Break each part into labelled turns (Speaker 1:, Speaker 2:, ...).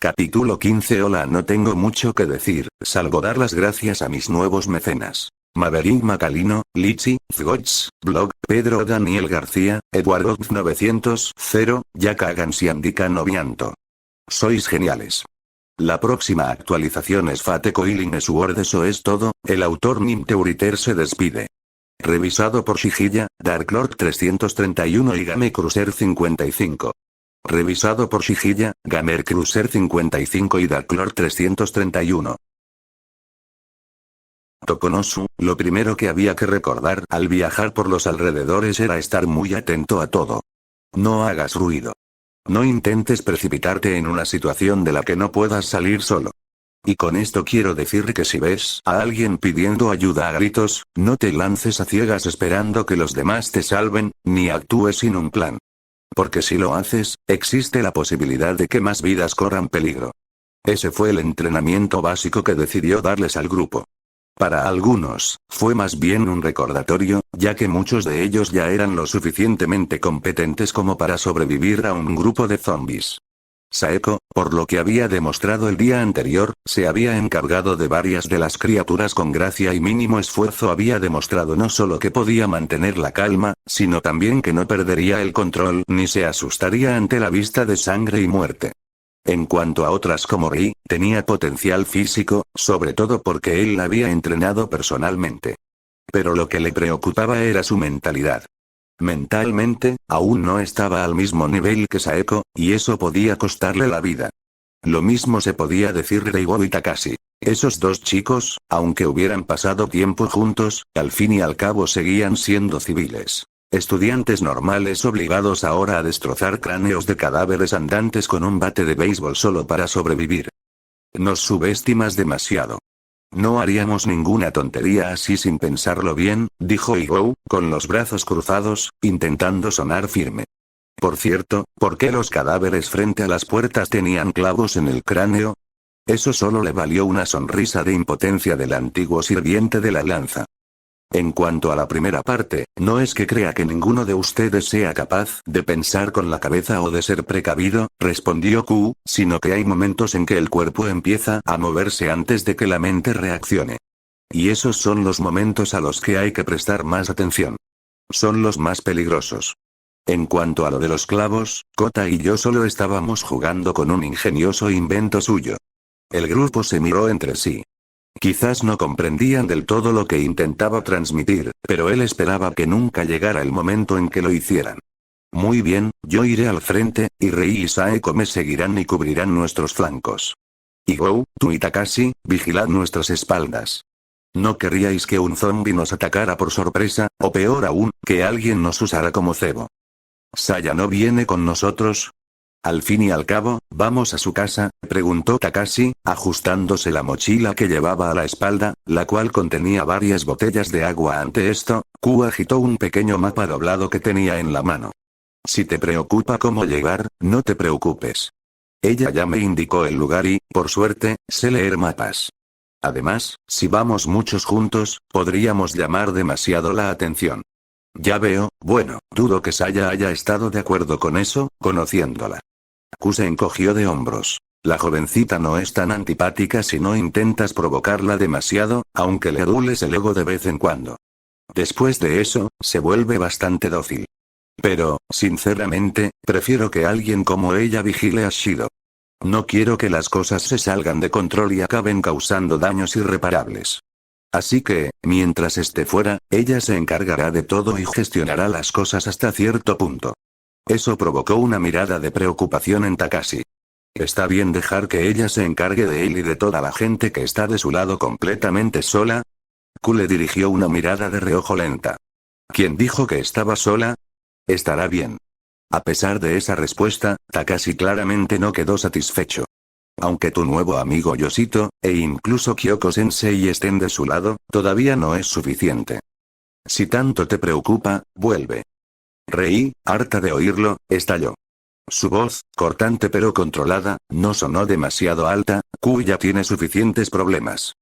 Speaker 1: Capítulo 15. Hola, no tengo mucho que decir, salvo dar las gracias a mis nuevos mecenas. Maverick Macalino, Lichi, Zgots, Blog, Pedro Daniel García, Eduardo 900, Jack Agansiandica Novianto. Sois geniales. La próxima actualización es Fate Coiling Sword. Eso es todo. El autor Nim Teuriter se despide. Revisado por Shihilla, Dark Lord 331 y Game Cruiser 55. Revisado por Shihilla, Gamer Cruiser 55 y Dark Lord 331. Tokonosu, lo primero que había que recordar al viajar por los alrededores era estar muy atento a todo. No hagas ruido. No intentes precipitarte en una situación de la que no puedas salir solo. Y con esto quiero decir que si ves a alguien pidiendo ayuda a gritos, no te lances a ciegas esperando que los demás te salven, ni actúes sin un plan. Porque si lo haces, existe la posibilidad de que más vidas corran peligro. Ese fue el entrenamiento básico que decidió darles al grupo. Para algunos, fue más bien un recordatorio, ya que muchos de ellos ya eran lo suficientemente competentes como para sobrevivir a un grupo de zombies. Saeko, por lo que había demostrado el día anterior, se había encargado de varias de las criaturas con gracia y mínimo esfuerzo. Había demostrado no solo que podía mantener la calma, sino también que no perdería el control ni se asustaría ante la vista de sangre y muerte. En cuanto a otras como Ri, tenía potencial físico, sobre todo porque él la había entrenado personalmente. Pero lo que le preocupaba era su mentalidad. Mentalmente, aún no estaba al mismo nivel que Saeko, y eso podía costarle la vida. Lo mismo se podía decir de Igo y Takashi. Esos dos chicos, aunque hubieran pasado tiempo juntos, al fin y al cabo seguían siendo civiles. Estudiantes normales obligados ahora a destrozar cráneos de cadáveres andantes con un bate de béisbol solo para sobrevivir. Nos subestimas demasiado. No haríamos ninguna tontería así sin pensarlo bien, dijo Igo, con los brazos cruzados, intentando sonar firme. Por cierto, ¿por qué los cadáveres frente a las puertas tenían clavos en el cráneo? Eso solo le valió una sonrisa de impotencia del antiguo sirviente de la lanza. En cuanto a la primera parte, no es que crea que ninguno de ustedes sea capaz de pensar con la cabeza o de ser precavido, respondió Q, sino que hay momentos en que el cuerpo empieza a moverse antes de que la mente reaccione. Y esos son los momentos a los que hay que prestar más atención. Son los más peligrosos. En cuanto a lo de los clavos, Kota y yo solo estábamos jugando con un ingenioso invento suyo. El grupo se miró entre sí. Quizás no comprendían del todo lo que intentaba transmitir, pero él esperaba que nunca llegara el momento en que lo hicieran. Muy bien, yo iré al frente, y Rei y Saeko me seguirán y cubrirán nuestros flancos. Igo, tú y Takashi, vigilad nuestras espaldas. ¿No querríais que un zombi nos atacara por sorpresa, o peor aún, que alguien nos usara como cebo? ¿Saya no viene con nosotros? Al fin y al cabo, ¿vamos a su casa?, preguntó Takashi, ajustándose la mochila que llevaba a la espalda, la cual contenía varias botellas de agua. Ante esto, Q agitó un pequeño mapa doblado que tenía en la mano. Si te preocupa cómo llegar, no te preocupes. Ella ya me indicó el lugar y, por suerte, sé leer mapas. Además, si vamos muchos juntos, podríamos llamar demasiado la atención. Ya veo, bueno, dudo que Saya haya estado de acuerdo con eso, conociéndola. Q se encogió de hombros. La jovencita no es tan antipática si no intentas provocarla demasiado, aunque le adules el ego de vez en cuando. Después de eso, se vuelve bastante dócil. Pero, sinceramente, prefiero que alguien como ella vigile a Shido. No quiero que las cosas se salgan de control y acaben causando daños irreparables. Así que, mientras esté fuera, ella se encargará de todo y gestionará las cosas hasta cierto punto. Eso provocó una mirada de preocupación en Takashi. ¿Está bien dejar que ella se encargue de él y de toda la gente que está de su lado completamente sola? Q le dirigió una mirada de reojo lenta. ¿Quién dijo que estaba sola? Estará bien. A pesar de esa respuesta, Takashi claramente no quedó satisfecho. Aunque tu nuevo amigo Yoshito, e incluso Kyoko-sensei estén de su lado, todavía no es suficiente. Si tanto te preocupa, vuelve. Rei, harta de oírlo, estalló. Su voz, cortante pero controlada, no sonó demasiado alta. Q ya tiene suficientes problemas.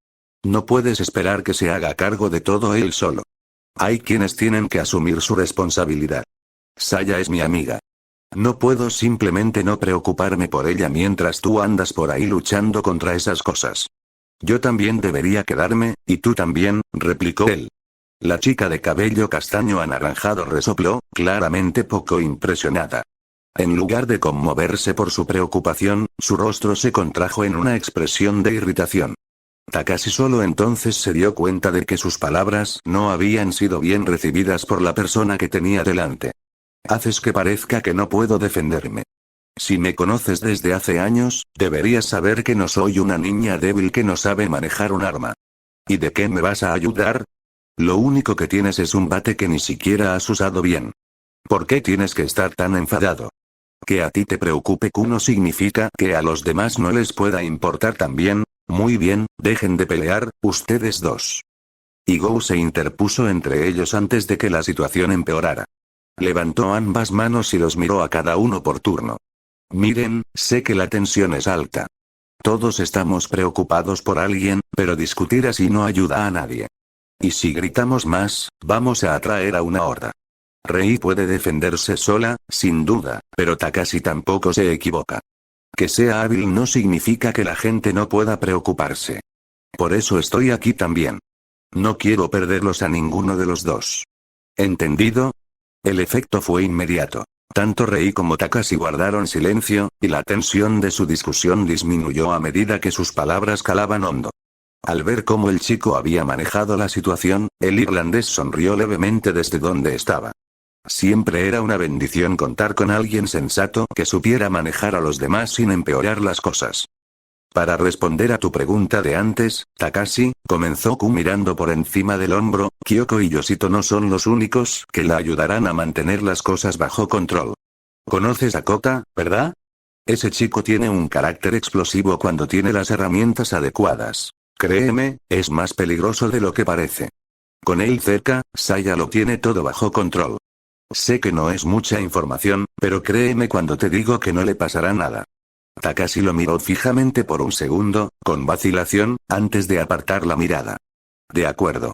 Speaker 1: No puedes esperar que se haga cargo de todo él solo. Hay quienes tienen que asumir su responsabilidad. Saya es mi amiga. No puedo simplemente no preocuparme por ella mientras tú andas por ahí luchando contra esas cosas. Yo también debería quedarme, y tú también, replicó él. La chica de cabello castaño anaranjado resopló, claramente poco impresionada. En lugar de conmoverse por su preocupación, su rostro se contrajo en una expresión de irritación. Takashi solo entonces se dio cuenta de que sus palabras no habían sido bien recibidas por la persona que tenía delante. Haces que parezca que no puedo defenderme. Si me conoces desde hace años, deberías saber que no soy una niña débil que no sabe manejar un arma. ¿Y de qué me vas a ayudar? Lo único que tienes es un bate que ni siquiera has usado bien. ¿Por qué tienes que estar tan enfadado? Que a ti te preocupe Kuno significa que a los demás no les pueda importar también. Muy bien, dejen de pelear, ustedes dos. Igou se interpuso entre ellos antes de que la situación empeorara. Levantó ambas manos y los miró a cada uno por turno. Miren, sé que la tensión es alta. Todos estamos preocupados por alguien, pero discutir así no ayuda a nadie. Y si gritamos más, vamos a atraer a una horda. Rei puede defenderse sola, sin duda, pero Takashi tampoco se equivoca. Que sea hábil no significa que la gente no pueda preocuparse. Por eso estoy aquí también. No quiero perderlos a ninguno de los dos. ¿Entendido? El efecto fue inmediato. Tanto Rei como Takashi guardaron silencio, y la tensión de su discusión disminuyó a medida que sus palabras calaban hondo. Al ver cómo el chico había manejado la situación, el irlandés sonrió levemente desde donde estaba. Siempre era una bendición contar con alguien sensato que supiera manejar a los demás sin empeorar las cosas. Para responder a tu pregunta de antes, Takashi, comenzó Ku mirando por encima del hombro, Kyoko y Yoshito no son los únicos que la ayudarán a mantener las cosas bajo control. ¿Conoces a Kota, verdad? Ese chico tiene un carácter explosivo cuando tiene las herramientas adecuadas. Créeme, es más peligroso de lo que parece. Con él cerca, Saya lo tiene todo bajo control. Sé que no es mucha información, pero créeme cuando te digo que no le pasará nada. Takashi lo miró fijamente por un segundo, con vacilación, antes de apartar la mirada. De acuerdo.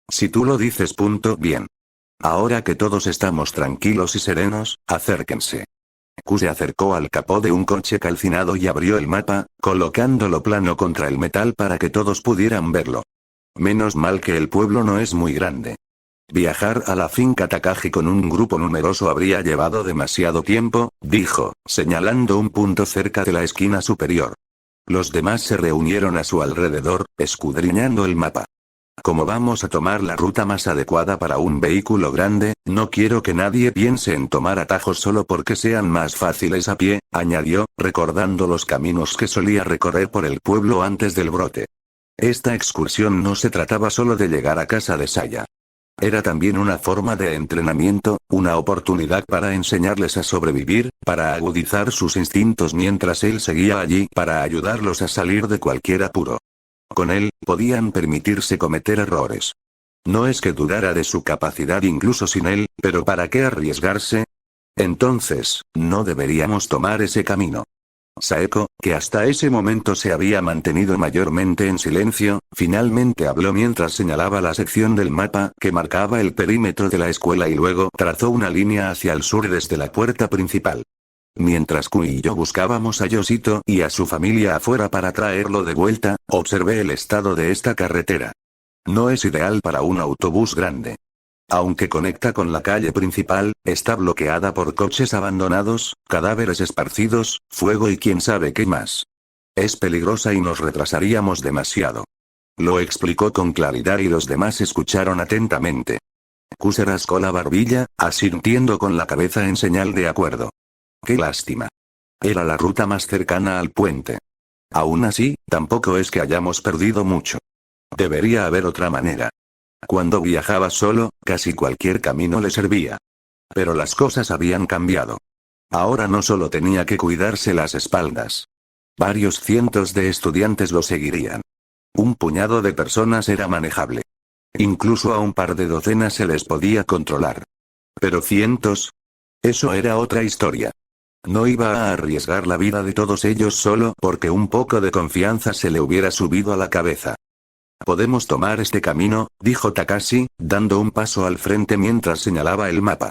Speaker 1: Si tú lo dices, bien. Ahora que todos estamos tranquilos y serenos, acérquense. Ku se acercó al capó de un coche calcinado y abrió el mapa, colocándolo plano contra el metal para que todos pudieran verlo. Menos mal que el pueblo no es muy grande. Viajar a la finca Takagi con un grupo numeroso habría llevado demasiado tiempo, dijo, señalando un punto cerca de la esquina superior. Los demás se reunieron a su alrededor, escudriñando el mapa. Como vamos a tomar la ruta más adecuada para un vehículo grande, no quiero que nadie piense en tomar atajos solo porque sean más fáciles a pie, añadió, recordando los caminos que solía recorrer por el pueblo antes del brote. Esta excursión no se trataba solo de llegar a casa de Saya. Era también una forma de entrenamiento, una oportunidad para enseñarles a sobrevivir, para agudizar sus instintos mientras él seguía allí, para ayudarlos a salir de cualquier apuro. Con él, podían permitirse cometer errores. No es que dudara de su capacidad incluso sin él, pero ¿para qué arriesgarse? Entonces, no deberíamos tomar ese camino. Saeko, que hasta ese momento se había mantenido mayormente en silencio, finalmente habló mientras señalaba la sección del mapa que marcaba el perímetro de la escuela y luego trazó una línea hacia el sur desde la puerta principal. Mientras Ku y yo buscábamos a Yoshito y a su familia afuera para traerlo de vuelta, observé el estado de esta carretera. No es ideal para un autobús grande. Aunque conecta con la calle principal, está bloqueada por coches abandonados, cadáveres esparcidos, fuego y quién sabe qué más. Es peligrosa y nos retrasaríamos demasiado. Lo explicó con claridad y los demás escucharon atentamente. Ku se rascó la barbilla, asintiendo con la cabeza en señal de acuerdo. Qué lástima. Era la ruta más cercana al puente. Aún así, tampoco es que hayamos perdido mucho. Debería haber otra manera. Cuando viajaba solo, casi cualquier camino le servía. Pero las cosas habían cambiado. Ahora no solo tenía que cuidarse las espaldas. Varios cientos de estudiantes lo seguirían. Un puñado de personas era manejable. Incluso a un par de docenas se les podía controlar. Pero cientos. Eso era otra historia. No iba a arriesgar la vida de todos ellos solo porque un poco de confianza se le hubiera subido a la cabeza. Podemos tomar este camino, dijo Takashi, dando un paso al frente mientras señalaba el mapa.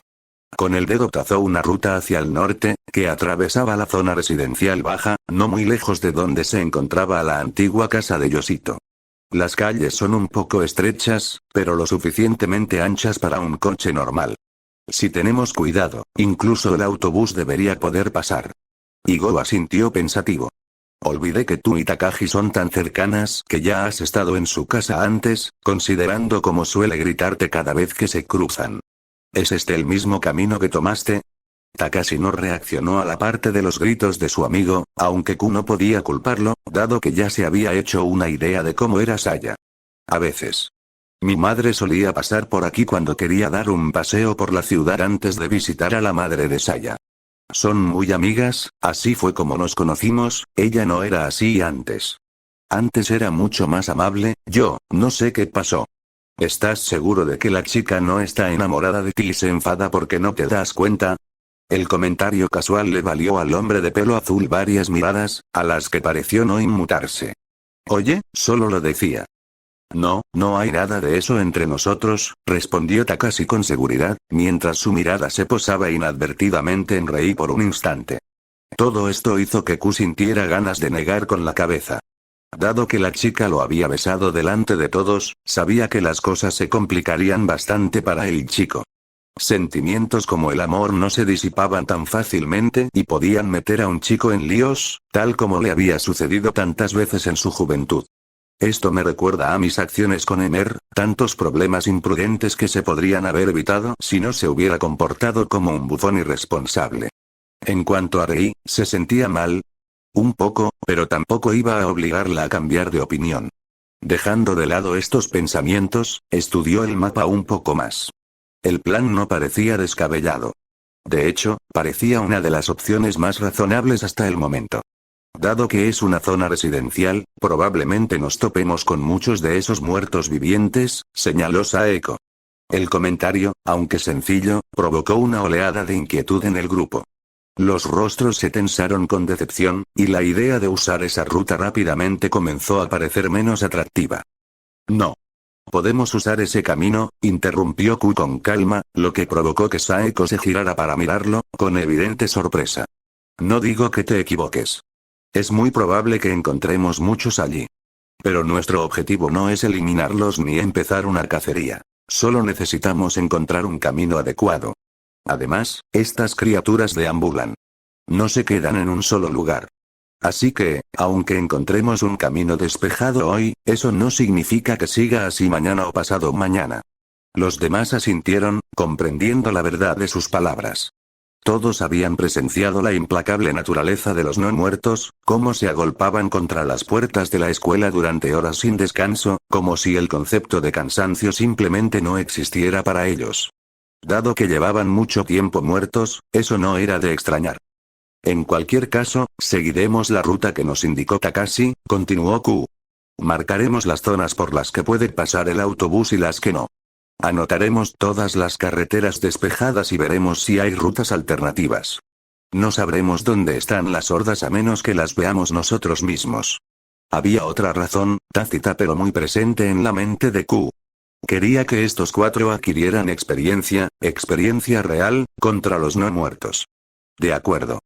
Speaker 1: Con el dedo trazó una ruta hacia el norte, que atravesaba la zona residencial baja, no muy lejos de donde se encontraba la antigua casa de Yoshito. Las calles son un poco estrechas, pero lo suficientemente anchas para un coche normal. Si tenemos cuidado, incluso el autobús debería poder pasar. Igo asintió pensativo. Olvidé que tú y Takashi son tan cercanas que ya has estado en su casa antes, considerando cómo suele gritarte cada vez que se cruzan. ¿Es este el mismo camino que tomaste? Takashi no reaccionó a la parte de los gritos de su amigo, aunque Q no podía culparlo, dado que ya se había hecho una idea de cómo era Saya. A veces. Mi madre solía pasar por aquí cuando quería dar un paseo por la ciudad antes de visitar a la madre de Saya. Son muy amigas, así fue como nos conocimos, ella no era así antes. Antes era mucho más amable, yo, no sé qué pasó. ¿Estás seguro de que la chica no está enamorada de ti y se enfada porque no te das cuenta? El comentario casual le valió al hombre de pelo azul varias miradas, a las que pareció no inmutarse. Oye, solo lo decía. No, no hay nada de eso entre nosotros, respondió Takashi con seguridad, mientras su mirada se posaba inadvertidamente en Rei por un instante. Todo esto hizo que Q sintiera ganas de negar con la cabeza. Dado que la chica lo había besado delante de todos, sabía que las cosas se complicarían bastante para el chico. Sentimientos como el amor no se disipaban tan fácilmente y podían meter a un chico en líos, tal como le había sucedido tantas veces en su juventud. Esto me recuerda a mis acciones con Emer, tantos problemas imprudentes que se podrían haber evitado si no se hubiera comportado como un bufón irresponsable. En cuanto a Rei, se sentía mal. Un poco, pero tampoco iba a obligarla a cambiar de opinión. Dejando de lado estos pensamientos, estudió el mapa un poco más. El plan no parecía descabellado. De hecho, parecía una de las opciones más razonables hasta el momento. Dado que es una zona residencial, probablemente nos topemos con muchos de esos muertos vivientes, señaló Saeko. El comentario, aunque sencillo, provocó una oleada de inquietud en el grupo. Los rostros se tensaron con decepción, y la idea de usar esa ruta rápidamente comenzó a parecer menos atractiva. No. ¿Podemos usar ese camino?, interrumpió Q con calma, lo que provocó que Saeko se girara para mirarlo, con evidente sorpresa. No digo que te equivoques. Es muy probable que encontremos muchos allí. Pero nuestro objetivo no es eliminarlos ni empezar una cacería. Solo necesitamos encontrar un camino adecuado. Además, estas criaturas deambulan. No se quedan en un solo lugar. Así que, aunque encontremos un camino despejado hoy, eso no significa que siga así mañana o pasado mañana. Los demás asintieron, comprendiendo la verdad de sus palabras. Todos habían presenciado la implacable naturaleza de los no muertos, cómo se agolpaban contra las puertas de la escuela durante horas sin descanso, como si el concepto de cansancio simplemente no existiera para ellos. Dado que llevaban mucho tiempo muertos, eso no era de extrañar. En cualquier caso, seguiremos la ruta que nos indicó Takashi, continuó Q. Marcaremos las zonas por las que puede pasar el autobús y las que no. Anotaremos todas las carreteras despejadas y veremos si hay rutas alternativas. No sabremos dónde están las hordas a menos que las veamos nosotros mismos. Había otra razón, tácita pero muy presente en la mente de Q. Quería que estos cuatro adquirieran experiencia real, contra los no muertos. De acuerdo.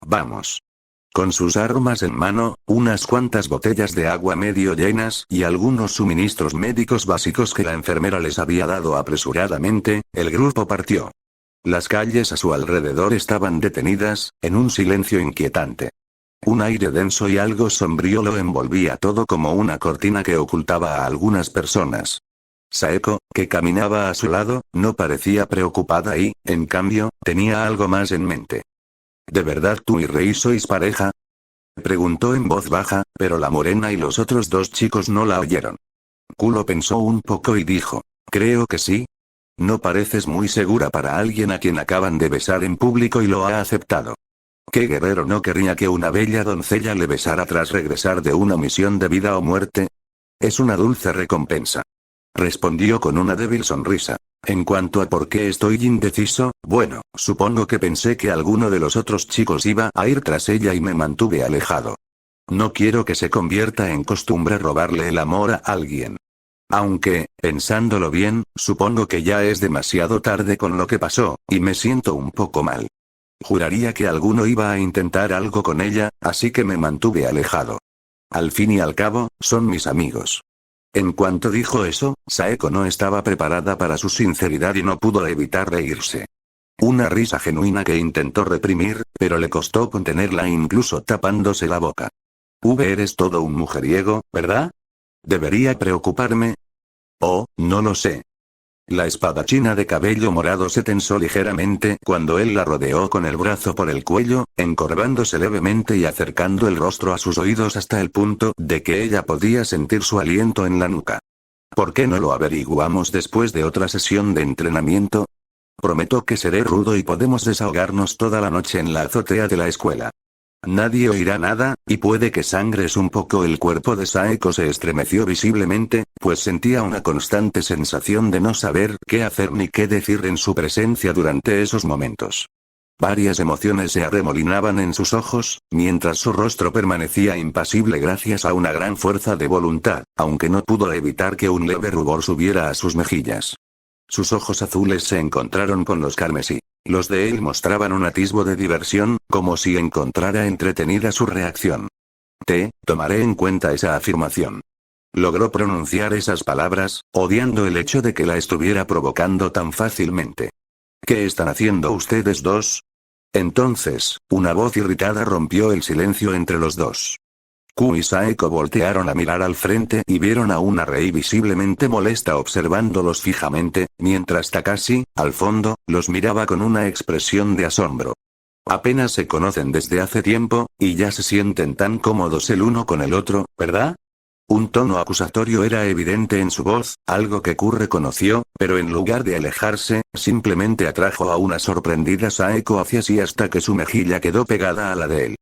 Speaker 1: Vamos. Con sus armas en mano, unas cuantas botellas de agua medio llenas y algunos suministros médicos básicos que la enfermera les había dado apresuradamente, el grupo partió. Las calles a su alrededor estaban detenidas, en un silencio inquietante. Un aire denso y algo sombrío lo envolvía todo como una cortina que ocultaba a algunas personas. Saeko, que caminaba a su lado, no parecía preocupada y, en cambio, tenía algo más en mente. ¿De verdad tú y Rei sois pareja?, preguntó en voz baja, pero la morena y los otros dos chicos no la oyeron. Q lo pensó un poco y dijo, creo que sí. No pareces muy segura para alguien a quien acaban de besar en público y lo ha aceptado. ¿Qué guerrero no querría que una bella doncella le besara tras regresar de una misión de vida o muerte? Es una dulce recompensa. Respondió con una débil sonrisa. En cuanto a por qué estoy indeciso, bueno, supongo que pensé que alguno de los otros chicos iba a ir tras ella y me mantuve alejado. No quiero que se convierta en costumbre robarle el amor a alguien. Aunque, pensándolo bien, supongo que ya es demasiado tarde con lo que pasó, y me siento un poco mal. Juraría que alguno iba a intentar algo con ella, así que me mantuve alejado. Al fin y al cabo, son mis amigos. En cuanto dijo eso, Saeko no estaba preparada para su sinceridad y no pudo evitar reírse. Una risa genuina que intentó reprimir, pero le costó contenerla incluso tapándose la boca. Eres todo un mujeriego, ¿verdad? ¿Debería preocuparme? Oh, no lo sé. La espadachina de cabello morado se tensó ligeramente cuando él la rodeó con el brazo por el cuello, encorvándose levemente y acercando el rostro a sus oídos hasta el punto de que ella podía sentir su aliento en la nuca. ¿Por qué no lo averiguamos después de otra sesión de entrenamiento? Prometo que seré rudo y podemos desahogarnos toda la noche en la azotea de la escuela. Nadie oirá nada, y puede que sangres un poco. El cuerpo de Saeko se estremeció visiblemente, pues sentía una constante sensación de no saber qué hacer ni qué decir en su presencia durante esos momentos. Varias emociones se arremolinaban en sus ojos, mientras su rostro permanecía impasible gracias a una gran fuerza de voluntad, aunque no pudo evitar que un leve rubor subiera a sus mejillas. Sus ojos azules se encontraron con los carmesí. Los de él mostraban un atisbo de diversión, como si encontrara entretenida su reacción. Tomaré en cuenta esa afirmación. Logró pronunciar esas palabras, odiando el hecho de que la estuviera provocando tan fácilmente. ¿Qué están haciendo ustedes dos? Entonces, una voz irritada rompió el silencio entre los dos. Q y Saeko voltearon a mirar al frente y vieron a una Rei visiblemente molesta observándolos fijamente, mientras Takashi, al fondo, los miraba con una expresión de asombro. Apenas se conocen desde hace tiempo, y ya se sienten tan cómodos el uno con el otro, ¿verdad? Un tono acusatorio era evidente en su voz, algo que Q reconoció, pero en lugar de alejarse, simplemente atrajo a una sorprendida Saeko hacia sí hasta que su mejilla quedó pegada a la de él.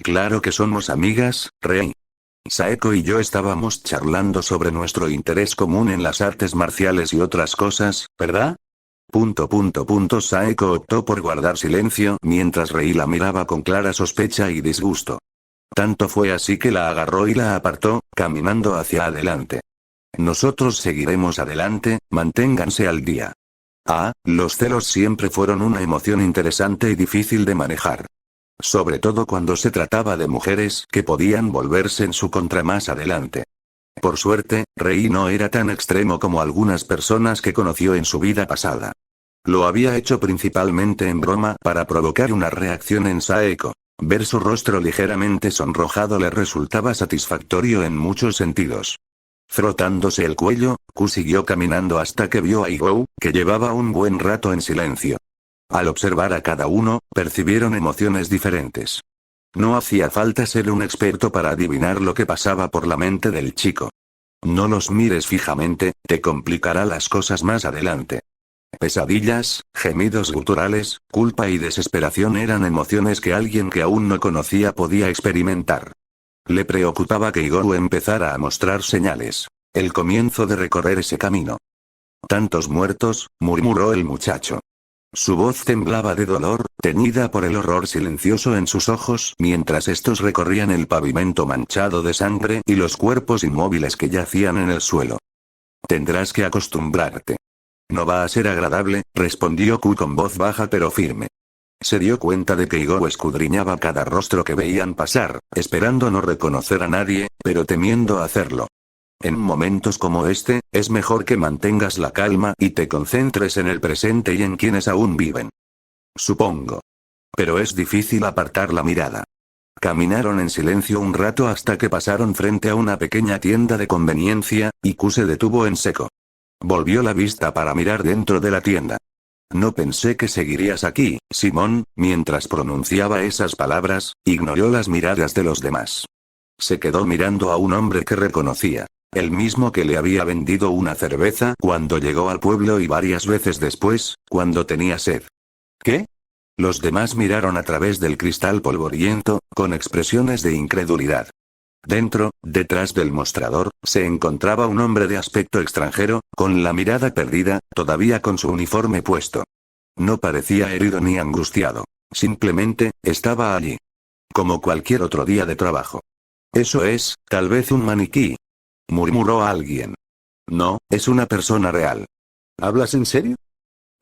Speaker 1: Claro que somos amigas, Rei. Saeko y yo estábamos charlando sobre nuestro interés común en las artes marciales y otras cosas, ¿verdad? Saeko optó por guardar silencio mientras Rei la miraba con clara sospecha y disgusto. Tanto fue así que la agarró y la apartó, caminando hacia adelante. Nosotros seguiremos adelante, manténganse al día. Los celos siempre fueron una emoción interesante y difícil de manejar. Sobre todo cuando se trataba de mujeres que podían volverse en su contra más adelante. Por suerte, Rei no era tan extremo como algunas personas que conoció en su vida pasada. Lo había hecho principalmente en broma para provocar una reacción en Saeko. Ver su rostro ligeramente sonrojado le resultaba satisfactorio en muchos sentidos. Frotándose el cuello, Q siguió caminando hasta que vio a Igou, que llevaba un buen rato en silencio. Al observar a cada uno, percibieron emociones diferentes. No hacía falta ser un experto para adivinar lo que pasaba por la mente del chico. No los mires fijamente, te complicará las cosas más adelante. Pesadillas, gemidos guturales, culpa y desesperación eran emociones que alguien que aún no conocía podía experimentar. Le preocupaba que Igor empezara a mostrar señales. El comienzo de recorrer ese camino. Tantos muertos, murmuró el muchacho. Su voz temblaba de dolor, teñida por el horror silencioso en sus ojos mientras estos recorrían el pavimento manchado de sangre y los cuerpos inmóviles que yacían en el suelo. Tendrás que acostumbrarte. No va a ser agradable, respondió Q con voz baja pero firme. Se dio cuenta de que Igor escudriñaba cada rostro que veían pasar, esperando no reconocer a nadie, pero temiendo hacerlo. En momentos como este, es mejor que mantengas la calma y te concentres en el presente y en quienes aún viven. Supongo. Pero es difícil apartar la mirada. Caminaron en silencio un rato hasta que pasaron frente a una pequeña tienda de conveniencia, y Q se detuvo en seco. Volvió la vista para mirar dentro de la tienda. No pensé que seguirías aquí, Simón. Mientras pronunciaba esas palabras, ignoró las miradas de los demás. Se quedó mirando a un hombre que reconocía. El mismo que le había vendido una cerveza cuando llegó al pueblo y varias veces después, cuando tenía sed. ¿Qué? Los demás miraron a través del cristal polvoriento, con expresiones de incredulidad. Dentro, detrás del mostrador, se encontraba un hombre de aspecto extranjero, con la mirada perdida, todavía con su uniforme puesto. No parecía herido ni angustiado. Simplemente, estaba allí. Como cualquier otro día de trabajo. Eso es, tal vez un maniquí. Murmuró alguien. No, es una persona real. ¿Hablas en serio?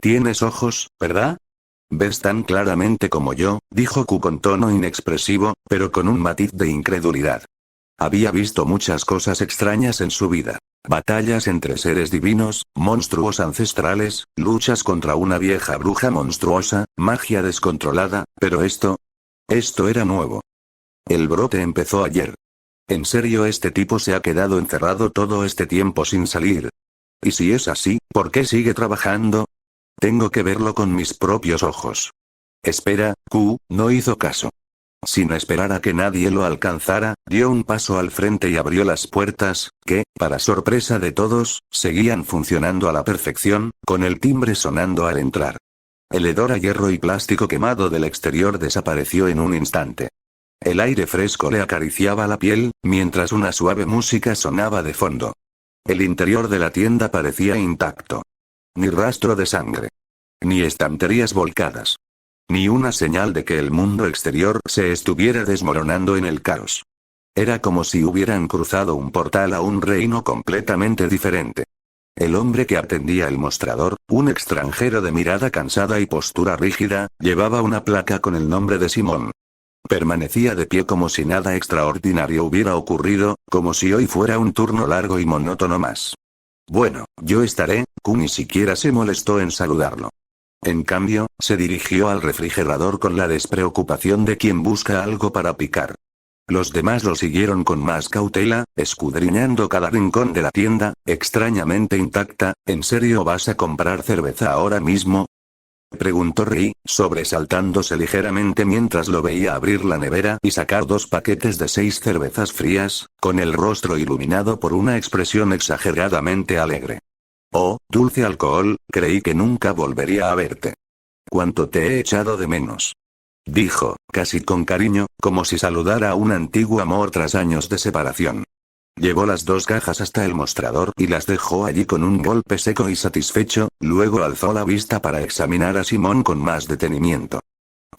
Speaker 1: Tienes ojos, ¿verdad? Ves tan claramente como yo, dijo Q con tono inexpresivo, pero con un matiz de incredulidad. Había visto muchas cosas extrañas en su vida. Batallas entre seres divinos, monstruos ancestrales, luchas contra una vieja bruja monstruosa, magia descontrolada, pero esto era nuevo. El brote empezó ayer. ¿En serio este tipo se ha quedado encerrado todo este tiempo sin salir? Y si es así, ¿por qué sigue trabajando? Tengo que verlo con mis propios ojos. Espera, Q, no hizo caso. Sin esperar a que nadie lo alcanzara, dio un paso al frente y abrió las puertas, que, para sorpresa de todos, seguían funcionando a la perfección, con el timbre sonando al entrar. El hedor a hierro y plástico quemado del exterior desapareció en un instante. El aire fresco le acariciaba la piel, mientras una suave música sonaba de fondo. El interior de la tienda parecía intacto. Ni rastro de sangre. Ni estanterías volcadas. Ni una señal de que el mundo exterior se estuviera desmoronando en el caos. Era como si hubieran cruzado un portal a un reino completamente diferente. El hombre que atendía el mostrador, un extranjero de mirada cansada y postura rígida, llevaba una placa con el nombre de Simón. Permanecía de pie como si nada extraordinario hubiera ocurrido, como si hoy fuera un turno largo y monótono más. Bueno, yo estaré, Q ni siquiera se molestó en saludarlo. En cambio, se dirigió al refrigerador con la despreocupación de quien busca algo para picar. Los demás lo siguieron con más cautela, escudriñando cada rincón de la tienda, extrañamente intacta. ¿En serio vas a comprar cerveza ahora mismo?, preguntó Ri, sobresaltándose ligeramente mientras lo veía abrir la nevera y sacar 2 paquetes de 6 cervezas frías, con el rostro iluminado por una expresión exageradamente alegre. Oh, dulce alcohol, creí que nunca volvería a verte. Cuánto te he echado de menos. Dijo, casi con cariño, como si saludara a un antiguo amor tras años de separación. Llevó las 2 cajas hasta el mostrador y las dejó allí con un golpe seco y satisfecho, luego alzó la vista para examinar a Simón con más detenimiento.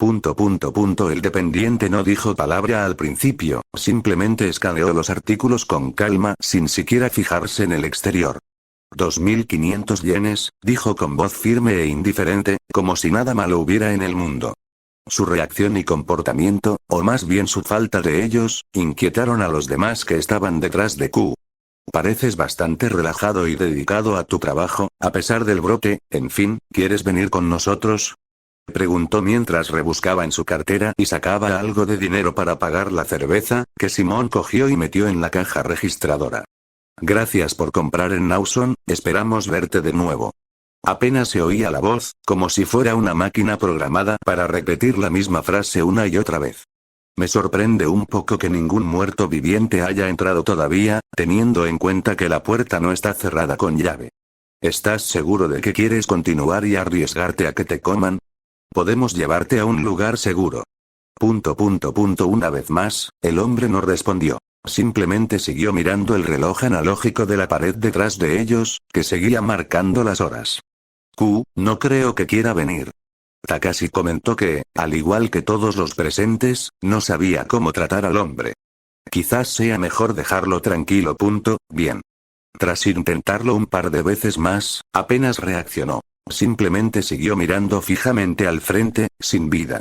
Speaker 1: El dependiente no dijo palabra al principio, simplemente escaneó los artículos con calma sin siquiera fijarse en el exterior. 2500 yenes, dijo con voz firme e indiferente, como si nada malo hubiera en el mundo. Su reacción y comportamiento, o más bien su falta de ellos, inquietaron a los demás que estaban detrás de Q. Pareces bastante relajado y dedicado a tu trabajo, a pesar del brote. En fin, ¿quieres venir con nosotros?, preguntó mientras rebuscaba en su cartera y sacaba algo de dinero para pagar la cerveza, que Simón cogió y metió en la caja registradora. Gracias por comprar en Nawson, esperamos verte de nuevo. Apenas se oía la voz, como si fuera una máquina programada para repetir la misma frase una y otra vez. Me sorprende un poco que ningún muerto viviente haya entrado todavía, teniendo en cuenta que la puerta no está cerrada con llave. ¿Estás seguro de que quieres continuar y arriesgarte a que te coman? Podemos llevarte a un lugar seguro. Una vez más, el hombre no respondió. Simplemente siguió mirando el reloj analógico de la pared detrás de ellos, que seguía marcando las horas. Q, no creo que quiera venir. Takashi comentó que, al igual que todos los presentes, no sabía cómo tratar al hombre. Quizás sea mejor dejarlo tranquilo. Bien. Tras intentarlo un par de veces más, apenas reaccionó. Simplemente siguió mirando fijamente al frente, sin vida.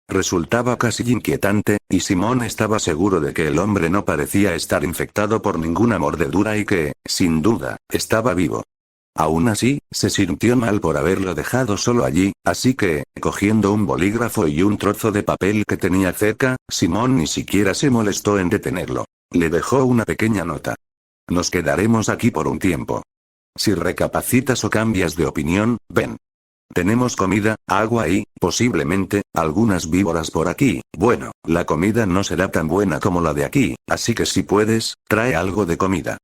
Speaker 1: Resultaba casi inquietante, y Simón estaba seguro de que el hombre no parecía estar infectado por ninguna mordedura y que, sin duda, estaba vivo. Aún así, se sintió mal por haberlo dejado solo allí, así que, cogiendo un bolígrafo y un trozo de papel que tenía cerca, Simón ni siquiera se molestó en detenerlo. Le dejó una pequeña nota. Nos quedaremos aquí por un tiempo. Si recapacitas o cambias de opinión, ven. Tenemos comida, agua y, posiblemente, algunas víboras por aquí. Bueno, la comida no será tan buena como la de aquí, así que si puedes, trae algo de comida.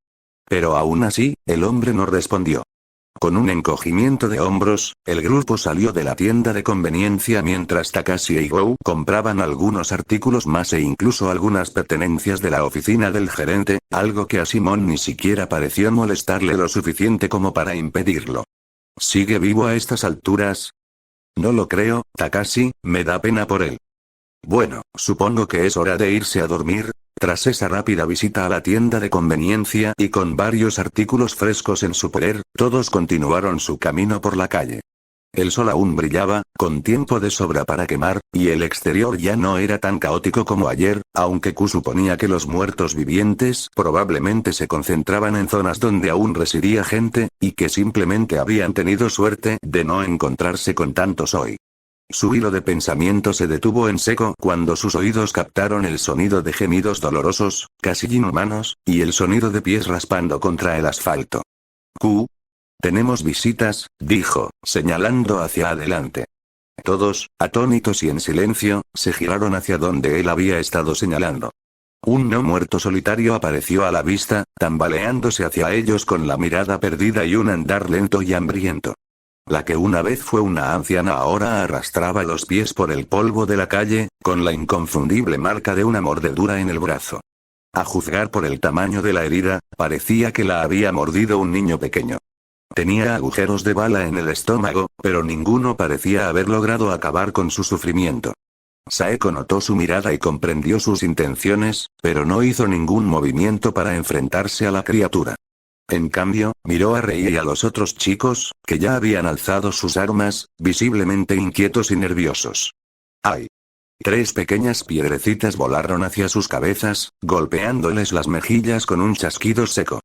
Speaker 1: Pero aún así, el hombre no respondió. Con un encogimiento de hombros, el grupo salió de la tienda de conveniencia mientras Takashi y Go compraban algunos artículos más e incluso algunas pertenencias de la oficina del gerente, algo que a Simón ni siquiera pareció molestarle lo suficiente como para impedirlo. ¿Sigue vivo a estas alturas? No lo creo, Takashi, me da pena por él. Bueno, supongo que es hora de irse a dormir. Tras esa rápida visita a la tienda de conveniencia y con varios artículos frescos en su poder, todos continuaron su camino por la calle. El sol aún brillaba, con tiempo de sobra para quemar, y el exterior ya no era tan caótico como ayer, aunque Q suponía que los muertos vivientes probablemente se concentraban en zonas donde aún residía gente, y que simplemente habían tenido suerte de no encontrarse con tantos hoy. Su hilo de pensamiento se detuvo en seco cuando sus oídos captaron el sonido de gemidos dolorosos, casi inhumanos, y el sonido de pies raspando contra el asfalto. Q. Tenemos visitas, dijo, señalando hacia adelante. Todos, atónitos y en silencio, se giraron hacia donde él había estado señalando. Un no muerto solitario apareció a la vista, tambaleándose hacia ellos con la mirada perdida y un andar lento y hambriento. La que una vez fue una anciana ahora arrastraba los pies por el polvo de la calle, con la inconfundible marca de una mordedura en el brazo. A juzgar por el tamaño de la herida, parecía que la había mordido un niño pequeño. Tenía agujeros de bala en el estómago, pero ninguno parecía haber logrado acabar con su sufrimiento. Saeko notó su mirada y comprendió sus intenciones, pero no hizo ningún movimiento para enfrentarse a la criatura. En cambio, miró a Rei y a los otros chicos, que ya habían alzado sus armas, visiblemente inquietos y nerviosos. ¡Ay! 3 pequeñas piedrecitas volaron hacia sus cabezas, golpeándoles las mejillas con un chasquido seco.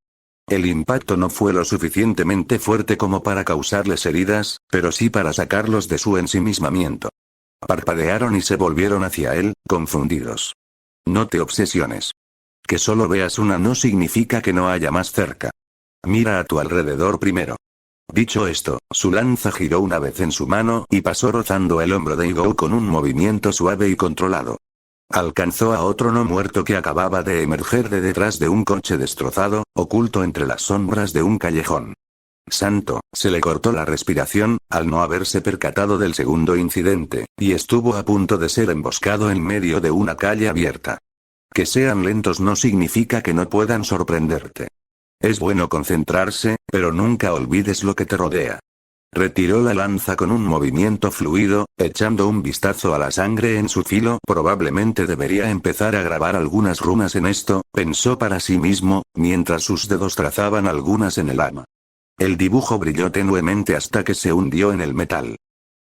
Speaker 1: El impacto no fue lo suficientemente fuerte como para causarles heridas, pero sí para sacarlos de su ensimismamiento. Parpadearon y se volvieron hacia él, confundidos. No te obsesiones. Que solo veas una no significa que no haya más cerca. Mira a tu alrededor primero. Dicho esto, su lanza giró una vez en su mano y pasó rozando el hombro de Igou con un movimiento suave y controlado. Alcanzó a otro no muerto que acababa de emerger de detrás de un coche destrozado, oculto entre las sombras de un callejón. Santo, se le cortó la respiración, al no haberse percatado del segundo incidente, y estuvo a punto de ser emboscado en medio de una calle abierta. Que sean lentos no significa que no puedan sorprenderte. Es bueno concentrarse, pero nunca olvides lo que te rodea. Retiró la lanza con un movimiento fluido, echando un vistazo a la sangre en su filo. Probablemente debería empezar a grabar algunas runas en esto, pensó para sí mismo, mientras sus dedos trazaban algunas en el arma. El dibujo brilló tenuemente hasta que se hundió en el metal.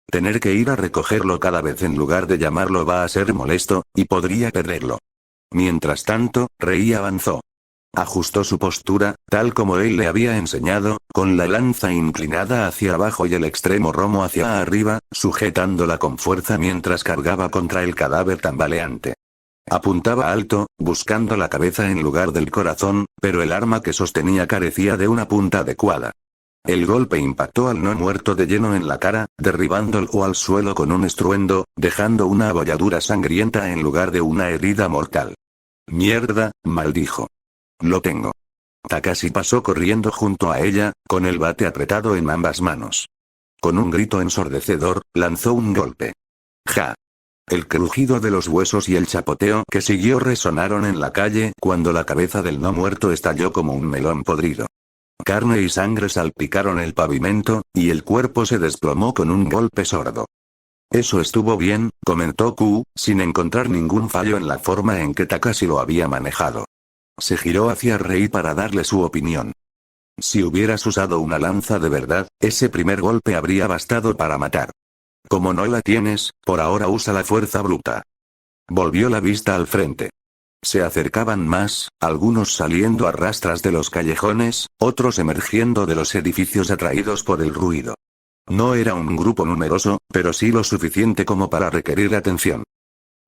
Speaker 1: Tener que ir a recogerlo cada vez en lugar de llamarlo va a ser molesto, y podría perderlo. Mientras tanto, Rei avanzó. Ajustó su postura, tal como él le había enseñado, con la lanza inclinada hacia abajo y el extremo romo hacia arriba, sujetándola con fuerza mientras cargaba contra el cadáver tambaleante. Apuntaba alto, buscando la cabeza en lugar del corazón, pero el arma que sostenía carecía de una punta adecuada. El golpe impactó al no muerto de lleno en la cara, derribándolo al suelo con un estruendo, dejando una abolladura sangrienta en lugar de una herida mortal. «Mierda», maldijo. «Lo tengo». Takashi pasó corriendo junto a ella, con el bate apretado en ambas manos. Con un grito ensordecedor, lanzó un golpe. ¡Ja! El crujido de los huesos y el chapoteo que siguió resonaron en la calle cuando la cabeza del no muerto estalló como un melón podrido. Carne y sangre salpicaron el pavimento, y el cuerpo se desplomó con un golpe sordo. «Eso estuvo bien», comentó Q, sin encontrar ningún fallo en la forma en que Takashi lo había manejado. Se giró hacia Rei para darle su opinión. Si hubieras usado una lanza de verdad, ese primer golpe habría bastado para matar. Como no la tienes, por ahora usa la fuerza bruta. Volvió la vista al frente. Se acercaban más, algunos saliendo a rastras de los callejones, otros emergiendo de los edificios atraídos por el ruido. No era un grupo numeroso, pero sí lo suficiente como para requerir atención.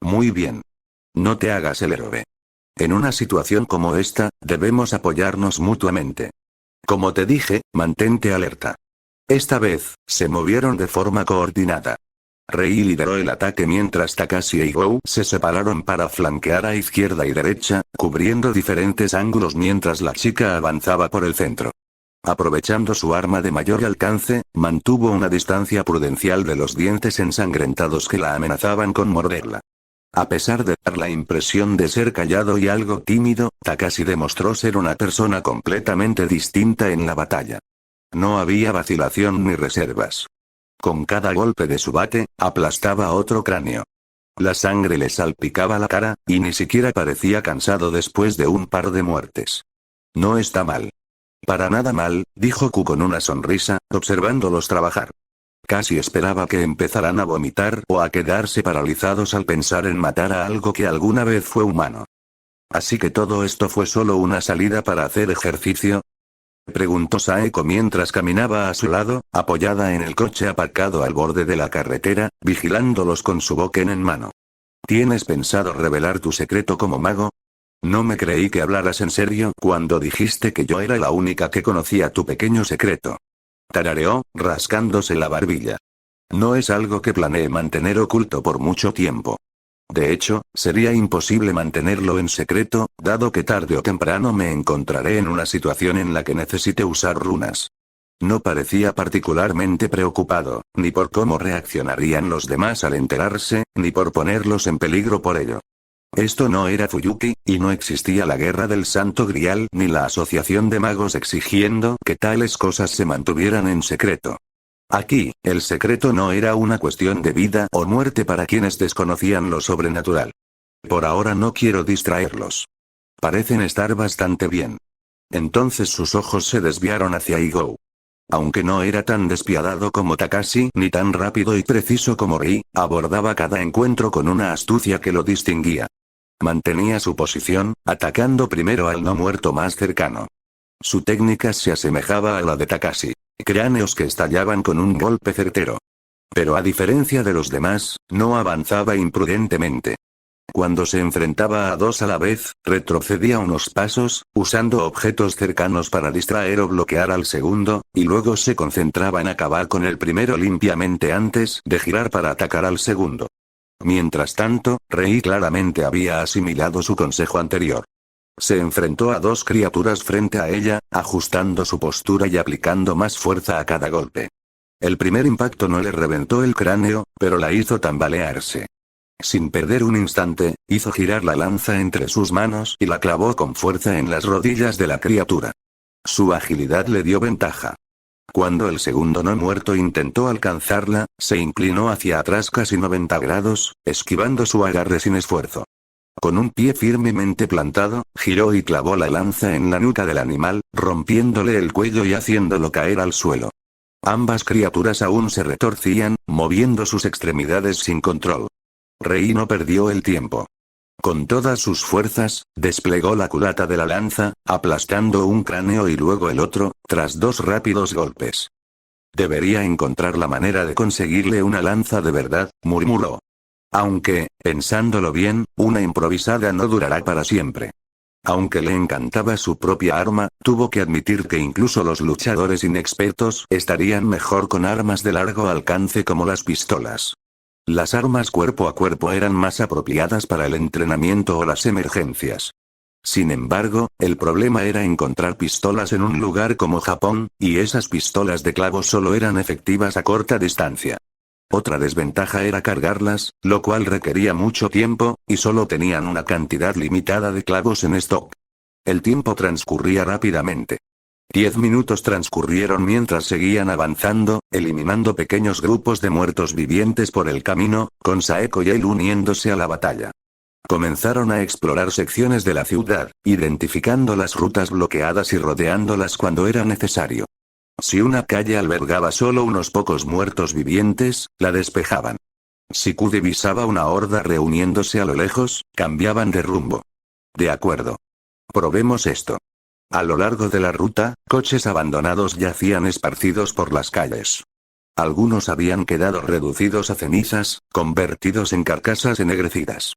Speaker 1: Muy bien. No te hagas el héroe. En una situación como esta, debemos apoyarnos mutuamente. Como te dije, mantente alerta. Esta vez, se movieron de forma coordinada. Rei lideró el ataque mientras Takashi y Igou se separaron para flanquear a izquierda y derecha, cubriendo diferentes ángulos mientras la chica avanzaba por el centro. Aprovechando su arma de mayor alcance, mantuvo una distancia prudencial de los dientes ensangrentados que la amenazaban con morderla. A pesar de dar la impresión de ser callado y algo tímido, Takashi demostró ser una persona completamente distinta en la batalla. No había vacilación ni reservas. Con cada golpe de su bate, aplastaba otro cráneo. La sangre le salpicaba la cara, y ni siquiera parecía cansado después de un par de muertes. No está mal. Para nada mal, dijo Q con una sonrisa, observándolos trabajar. Casi esperaba que empezaran a vomitar o a quedarse paralizados al pensar en matar a algo que alguna vez fue humano. ¿Así que todo esto fue solo una salida para hacer ejercicio? Preguntó Saeko mientras caminaba a su lado, apoyada en el coche aparcado al borde de la carretera, vigilándolos con su boken en mano. ¿Tienes pensado revelar tu secreto como mago? No me creí que hablaras en serio cuando dijiste que yo era la única que conocía tu pequeño secreto. Tarareó, rascándose la barbilla. No es algo que planeé mantener oculto por mucho tiempo. De hecho, sería imposible mantenerlo en secreto, dado que tarde o temprano me encontraré en una situación en la que necesite usar runas. No parecía particularmente preocupado, ni por cómo reaccionarían los demás al enterarse, ni por ponerlos en peligro por ello. Esto no era Fuyuki, y no existía la Guerra del Santo Grial ni la Asociación de Magos exigiendo que tales cosas se mantuvieran en secreto. Aquí, el secreto no era una cuestión de vida o muerte para quienes desconocían lo sobrenatural. Por ahora no quiero distraerlos. Parecen estar bastante bien. Entonces sus ojos se desviaron hacia Igou. Aunque no era tan despiadado como Takashi ni tan rápido y preciso como Ri, abordaba cada encuentro con una astucia que lo distinguía. Mantenía su posición, atacando primero al no muerto más cercano. Su técnica se asemejaba a la de Takashi. Cráneos que estallaban con un golpe certero. Pero a diferencia de los demás, no avanzaba imprudentemente. Cuando se enfrentaba a dos a la vez, retrocedía unos pasos, usando objetos cercanos para distraer o bloquear al segundo, y luego se concentraba en acabar con el primero limpiamente antes de girar para atacar al segundo. Mientras tanto, Rei claramente había asimilado su consejo anterior. Se enfrentó a dos criaturas frente a ella, ajustando su postura y aplicando más fuerza a cada golpe. El primer impacto no le reventó el cráneo, pero la hizo tambalearse. Sin perder un instante, hizo girar la lanza entre sus manos y la clavó con fuerza en las rodillas de la criatura. Su agilidad le dio ventaja. Cuando el segundo no muerto intentó alcanzarla, se inclinó hacia atrás casi 90 grados, esquivando su agarre sin esfuerzo. Con un pie firmemente plantado, giró y clavó la lanza en la nuca del animal, rompiéndole el cuello y haciéndolo caer al suelo. Ambas criaturas aún se retorcían, moviendo sus extremidades sin control. Rei no perdió el tiempo. Con todas sus fuerzas, desplegó la culata de la lanza, aplastando un cráneo y luego el otro, tras dos rápidos golpes. Debería encontrar la manera de conseguirle una lanza de verdad, murmuró. Aunque, pensándolo bien, una improvisada no durará para siempre. Aunque le encantaba su propia arma, tuvo que admitir que incluso los luchadores inexpertos estarían mejor con armas de largo alcance como las pistolas. Las armas cuerpo a cuerpo eran más apropiadas para el entrenamiento o las emergencias. Sin embargo, el problema era encontrar pistolas en un lugar como Japón, y esas pistolas de clavo solo eran efectivas a corta distancia. Otra desventaja era cargarlas, lo cual requería mucho tiempo, y solo tenían una cantidad limitada de clavos en stock. El tiempo transcurría rápidamente. 10 minutos transcurrieron mientras seguían avanzando, eliminando pequeños grupos de muertos vivientes por el camino, con Saeko y él uniéndose a la batalla. Comenzaron a explorar secciones de la ciudad, identificando las rutas bloqueadas y rodeándolas cuando era necesario. Si una calle albergaba solo unos pocos muertos vivientes, la despejaban. Si Q divisaba una horda reuniéndose a lo lejos, cambiaban de rumbo. De acuerdo. Probemos esto. A lo largo de la ruta, coches abandonados yacían esparcidos por las calles. Algunos habían quedado reducidos a cenizas, convertidos en carcasas ennegrecidas.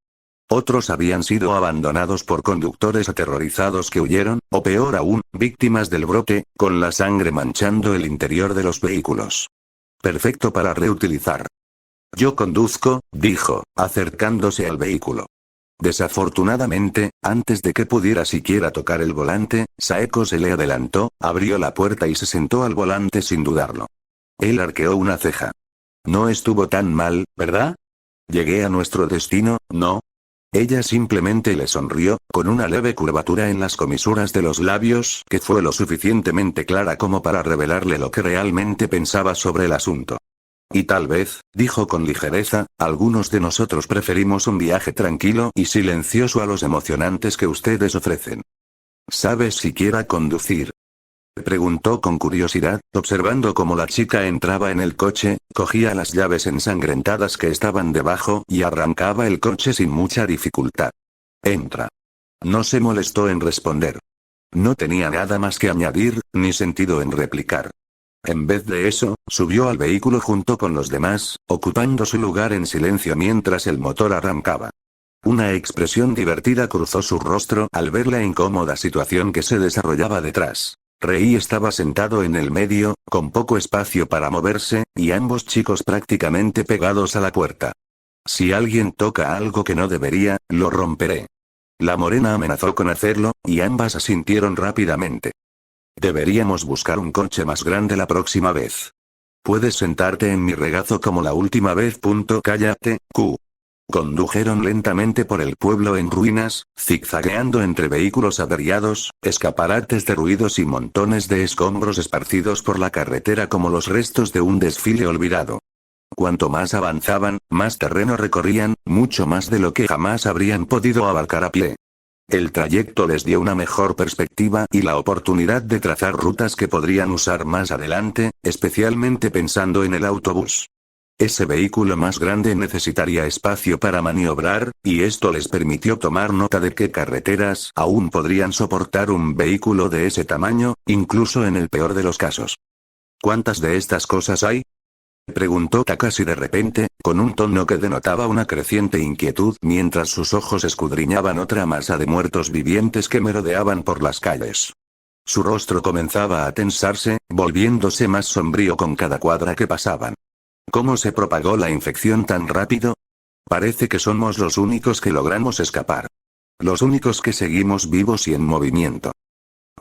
Speaker 1: Otros habían sido abandonados por conductores aterrorizados que huyeron, o peor aún, víctimas del brote, con la sangre manchando el interior de los vehículos. Perfecto para reutilizar. Yo conduzco, dijo, acercándose al vehículo. Desafortunadamente, antes de que pudiera siquiera tocar el volante, Saeko se le adelantó, abrió la puerta y se sentó al volante sin dudarlo. Él arqueó una ceja. No estuvo tan mal, ¿verdad? Llegué a nuestro destino, ¿no? Ella simplemente le sonrió, con una leve curvatura en las comisuras de los labios que fue lo suficientemente clara como para revelarle lo que realmente pensaba sobre el asunto. Y tal vez, dijo con ligereza, algunos de nosotros preferimos un viaje tranquilo y silencioso a los emocionantes que ustedes ofrecen. ¿Sabes siquiera conducir? Preguntó con curiosidad, observando cómo la chica entraba en el coche, cogía las llaves ensangrentadas que estaban debajo y arrancaba el coche sin mucha dificultad. Entra. No se molestó en responder. No tenía nada más que añadir, ni sentido en replicar. En vez de eso, subió al vehículo junto con los demás, ocupando su lugar en silencio mientras el motor arrancaba. Una expresión divertida cruzó su rostro al ver la incómoda situación que se desarrollaba detrás. Rei estaba sentado en el medio, con poco espacio para moverse, y ambos chicos prácticamente pegados a la puerta. Si alguien toca algo que no debería, lo romperé. La morena amenazó con hacerlo, y ambas asintieron rápidamente. Deberíamos buscar un coche más grande la próxima vez. Puedes sentarte en mi regazo como la última vez. Cállate, Q. Condujeron lentamente por el pueblo en ruinas, zigzagueando entre vehículos averiados, escaparates derruidos y montones de escombros esparcidos por la carretera como los restos de un desfile olvidado. Cuanto más avanzaban, más terreno recorrían, mucho más de lo que jamás habrían podido abarcar a pie. El trayecto les dio una mejor perspectiva y la oportunidad de trazar rutas que podrían usar más adelante, especialmente pensando en el autobús. Ese vehículo más grande necesitaría espacio para maniobrar, y esto les permitió tomar nota de qué carreteras aún podrían soportar un vehículo de ese tamaño, incluso en el peor de los casos. ¿Cuántas de estas cosas hay? Preguntó Takashi de repente, con un tono que denotaba una creciente inquietud mientras sus ojos escudriñaban otra masa de muertos vivientes que merodeaban por las calles. Su rostro comenzaba a tensarse, volviéndose más sombrío con cada cuadra que pasaban. ¿Cómo se propagó la infección tan rápido? Parece que somos los únicos que logramos escapar. Los únicos que seguimos vivos y en movimiento.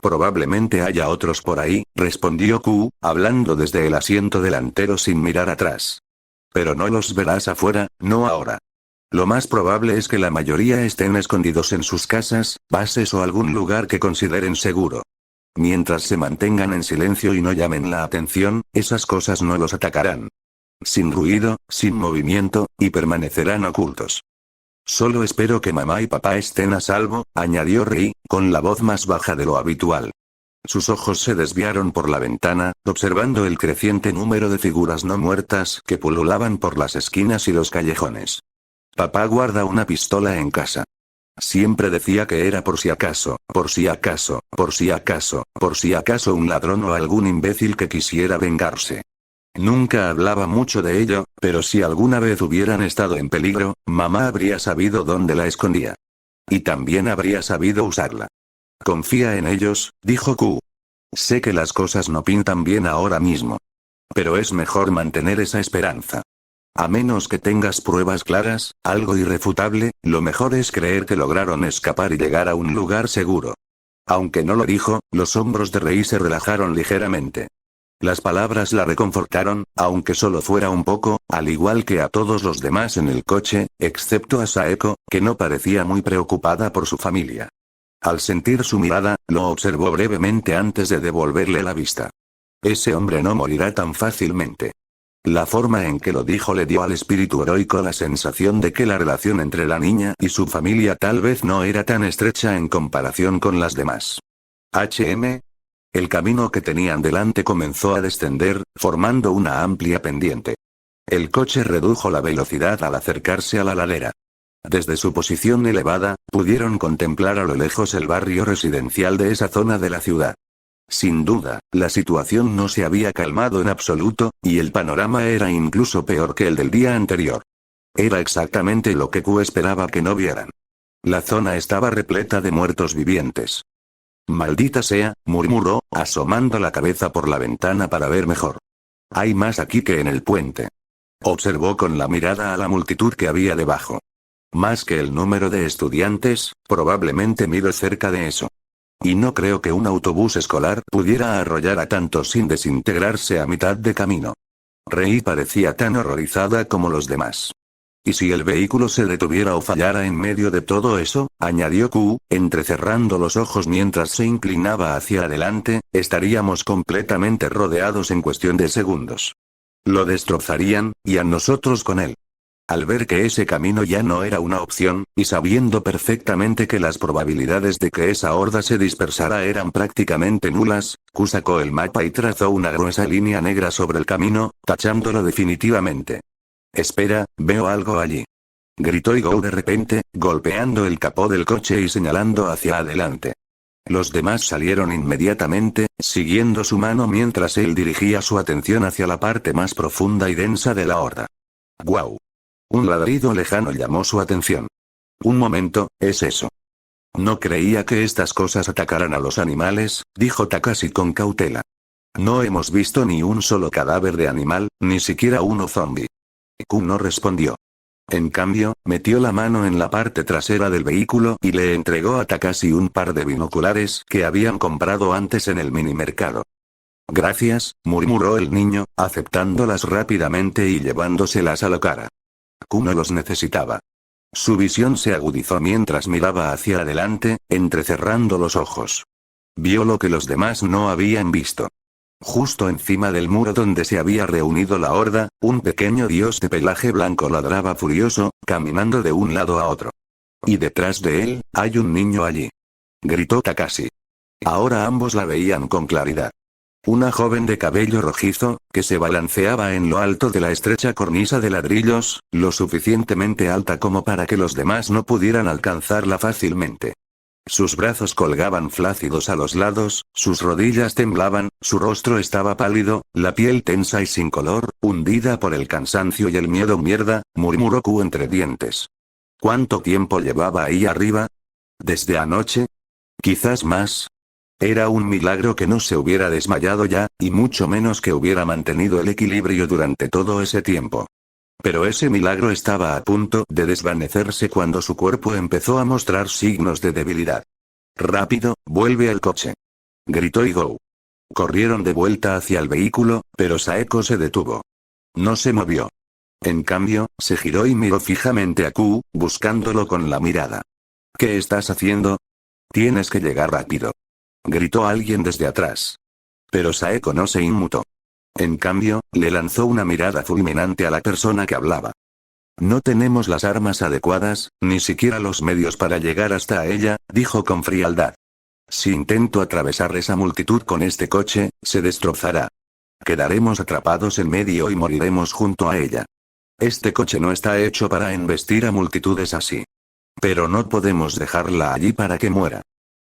Speaker 1: Probablemente haya otros por ahí, respondió Q, hablando desde el asiento delantero sin mirar atrás. Pero no los verás afuera, no ahora. Lo más probable es que la mayoría estén escondidos en sus casas, bases o algún lugar que consideren seguro. Mientras se mantengan en silencio y no llamen la atención, esas cosas no los atacarán. Sin ruido, sin movimiento, y permanecerán ocultos. Solo espero que mamá y papá estén a salvo, añadió Rei, con la voz más baja de lo habitual. Sus ojos se desviaron por la ventana, observando el creciente número de figuras no muertas que pululaban por las esquinas y los callejones. Papá guarda una pistola en casa. Siempre decía que era por si acaso, por si acaso, por si acaso, por si acaso un ladrón o algún imbécil que quisiera vengarse. Nunca hablaba mucho de ello, pero si alguna vez hubieran estado en peligro, mamá habría sabido dónde la escondía. Y también habría sabido usarla. Confía en ellos, dijo Q. Sé que las cosas no pintan bien ahora mismo. Pero es mejor mantener esa esperanza. A menos que tengas pruebas claras, algo irrefutable, lo mejor es creer que lograron escapar y llegar a un lugar seguro. Aunque no lo dijo, los hombros de Rei se relajaron ligeramente. Las palabras la reconfortaron, aunque solo fuera un poco, al igual que a todos los demás en el coche, excepto a Saeko, que no parecía muy preocupada por su familia. Al sentir su mirada, lo observó brevemente antes de devolverle la vista. Ese hombre no morirá tan fácilmente. La forma en que lo dijo le dio al espíritu heroico la sensación de que la relación entre la niña y su familia tal vez no era tan estrecha en comparación con las demás. El camino que tenían delante comenzó a descender, formando una amplia pendiente. El coche redujo la velocidad al acercarse a la ladera. Desde su posición elevada, pudieron contemplar a lo lejos el barrio residencial de esa zona de la ciudad. Sin duda, la situación no se había calmado en absoluto, y el panorama era incluso peor que el del día anterior. Era exactamente lo que Q esperaba que no vieran. La zona estaba repleta de muertos vivientes. Maldita sea, murmuró, asomando la cabeza por la ventana para ver mejor. Hay más aquí que en el puente. Observó con la mirada a la multitud que había debajo. Más que el número de estudiantes, probablemente miro cerca de eso. Y no creo que un autobús escolar pudiera arrollar a tantos sin desintegrarse a mitad de camino. Rei parecía tan horrorizada como los demás. ¿Y si el vehículo se detuviera o fallara en medio de todo eso? Añadió Q, entrecerrando los ojos mientras se inclinaba hacia adelante, estaríamos completamente rodeados en cuestión de segundos. Lo destrozarían, y a nosotros con él. Al ver que ese camino ya no era una opción, y sabiendo perfectamente que las probabilidades de que esa horda se dispersara eran prácticamente nulas, Q sacó el mapa y trazó una gruesa línea negra sobre el camino, tachándolo definitivamente. Espera, veo algo allí. Gritó Igo de repente, golpeando el capó del coche y señalando hacia adelante. Los demás salieron inmediatamente, siguiendo su mano mientras él dirigía su atención hacia la parte más profunda y densa de la horda. ¡Guau! Un ladrido lejano llamó su atención. Un momento, ¿es eso? No creía que estas cosas atacaran a los animales, dijo Takashi con cautela. No hemos visto ni un solo cadáver de animal, ni siquiera uno zombie. Q no respondió. En cambio, metió la mano en la parte trasera del vehículo y le entregó a Takashi un par de binoculares que habían comprado antes en el minimercado. Gracias, murmuró el niño, aceptándolas rápidamente y llevándoselas a la cara. Q no los necesitaba. Su visión se agudizó mientras miraba hacia adelante, entrecerrando los ojos. Vio lo que los demás no habían visto. Justo encima del muro donde se había reunido la horda, un pequeño dios de pelaje blanco ladraba furioso, caminando de un lado a otro. Y detrás de él, hay un niño allí. Gritó Takashi. Ahora ambos la veían con claridad. Una joven de cabello rojizo, que se balanceaba en lo alto de la estrecha cornisa de ladrillos, lo suficientemente alta como para que los demás no pudieran alcanzarla fácilmente. Sus brazos colgaban flácidos a los lados, sus rodillas temblaban, su rostro estaba pálido, la piel tensa y sin color, hundida por el cansancio y el miedo. Mierda, murmuró Q entre dientes. ¿Cuánto tiempo llevaba ahí arriba? ¿Desde anoche? Quizás más. Era un milagro que no se hubiera desmayado ya, y mucho menos que hubiera mantenido el equilibrio durante todo ese tiempo. Pero ese milagro estaba a punto de desvanecerse cuando su cuerpo empezó a mostrar signos de debilidad. Rápido, vuelve al coche. Gritó Igo. Corrieron de vuelta hacia el vehículo, pero Saeko se detuvo. No se movió. En cambio, se giró y miró fijamente a Q, buscándolo con la mirada. ¿Qué estás haciendo? Tienes que llegar rápido. Gritó alguien desde atrás. Pero Saeko no se inmutó. En cambio, le lanzó una mirada fulminante a la persona que hablaba. No tenemos las armas adecuadas, ni siquiera los medios para llegar hasta ella, dijo con frialdad. Si intento atravesar esa multitud con este coche, se destrozará. Quedaremos atrapados en medio y moriremos junto a ella. Este coche no está hecho para embestir a multitudes así. Pero no podemos dejarla allí para que muera.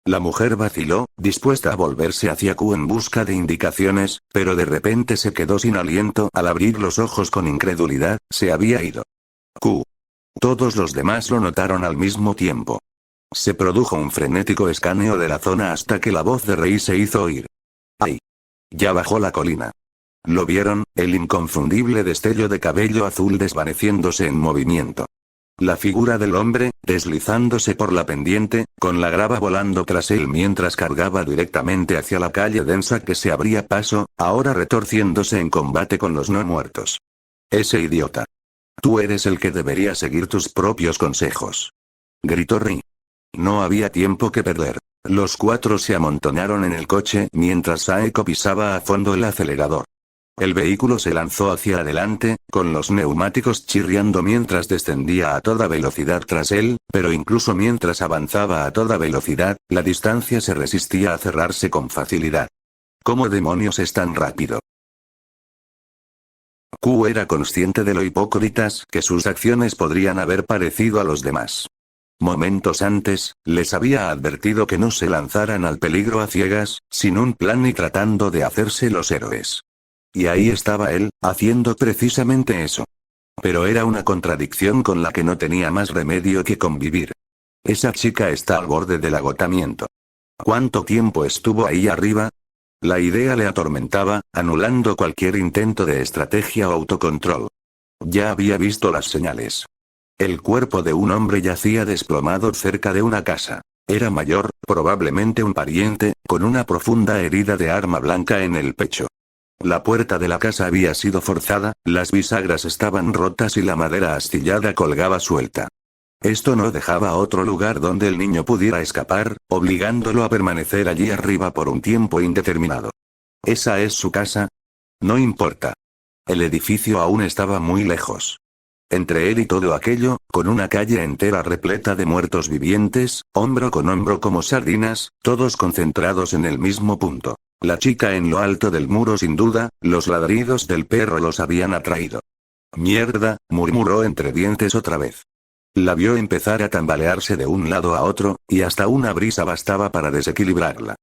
Speaker 1: La mujer vaciló, dispuesta a volverse hacia Q en busca de indicaciones, pero de repente se quedó sin aliento al abrir los ojos con incredulidad. Se había ido. Q. Todos los demás lo notaron al mismo tiempo. Se produjo un frenético escaneo de la zona hasta que la voz de Rei se hizo oír. ¡Ay! Ya bajó la colina. ¿Lo vieron? El inconfundible destello de cabello azul desvaneciéndose en movimiento. La figura del hombre, deslizándose por la pendiente, con la grava volando tras él mientras cargaba directamente hacia la calle densa que se abría paso, ahora retorciéndose en combate con los no muertos. Ese idiota. Tú eres el que debería seguir tus propios consejos. Gritó Ri. No había tiempo que perder. Los cuatro se amontonaron en el coche mientras Saeko pisaba a fondo el acelerador. El vehículo se lanzó hacia adelante, con los neumáticos chirriando mientras descendía a toda velocidad tras él, pero incluso mientras avanzaba a toda velocidad, la distancia se resistía a cerrarse con facilidad. ¿Cómo demonios es tan rápido? Q era consciente de lo hipócritas que sus acciones podrían haber parecido a los demás. Momentos antes, les había advertido que no se lanzaran al peligro a ciegas, sin un plan y tratando de hacerse los héroes. Y ahí estaba él, haciendo precisamente eso. Pero era una contradicción con la que no tenía más remedio que convivir. Esa chica está al borde del agotamiento. ¿Cuánto tiempo estuvo ahí arriba? La idea le atormentaba, anulando cualquier intento de estrategia o autocontrol. Ya había visto las señales. El cuerpo de un hombre yacía desplomado cerca de una casa. Era mayor, probablemente un pariente, con una profunda herida de arma blanca en el pecho. La puerta de la casa había sido forzada, las bisagras estaban rotas y la madera astillada colgaba suelta. Esto no dejaba otro lugar donde el niño pudiera escapar, obligándolo a permanecer allí arriba por un tiempo indeterminado. ¿Esa es su casa? No importa. El edificio aún estaba muy lejos. Entre él y todo aquello, con una calle entera repleta de muertos vivientes, hombro con hombro como sardinas, todos concentrados en el mismo punto. La chica en lo alto del muro sin duda, los ladridos del perro los habían atraído. Mierda, murmuró entre dientes otra vez. La vio empezar a tambalearse de un lado a otro, y hasta una brisa bastaba para desequilibrarla.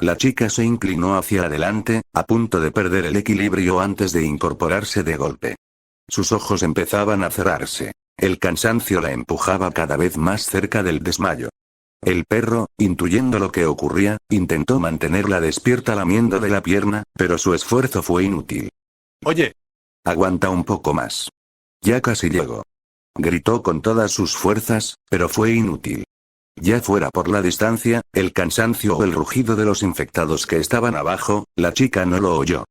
Speaker 1: La chica se inclinó hacia adelante, a punto de perder el equilibrio antes de incorporarse de golpe. Sus ojos empezaban a cerrarse. El cansancio la empujaba cada vez más cerca del desmayo. El perro, intuyendo lo que ocurría, intentó mantenerla despierta lamiendo de la pierna, pero su esfuerzo fue inútil.
Speaker 2: Oye.
Speaker 1: Aguanta un poco más. Ya casi llego. Gritó con todas sus fuerzas, pero fue inútil. Ya fuera por la distancia, el cansancio o el rugido de los infectados que estaban abajo, la chica no lo oyó.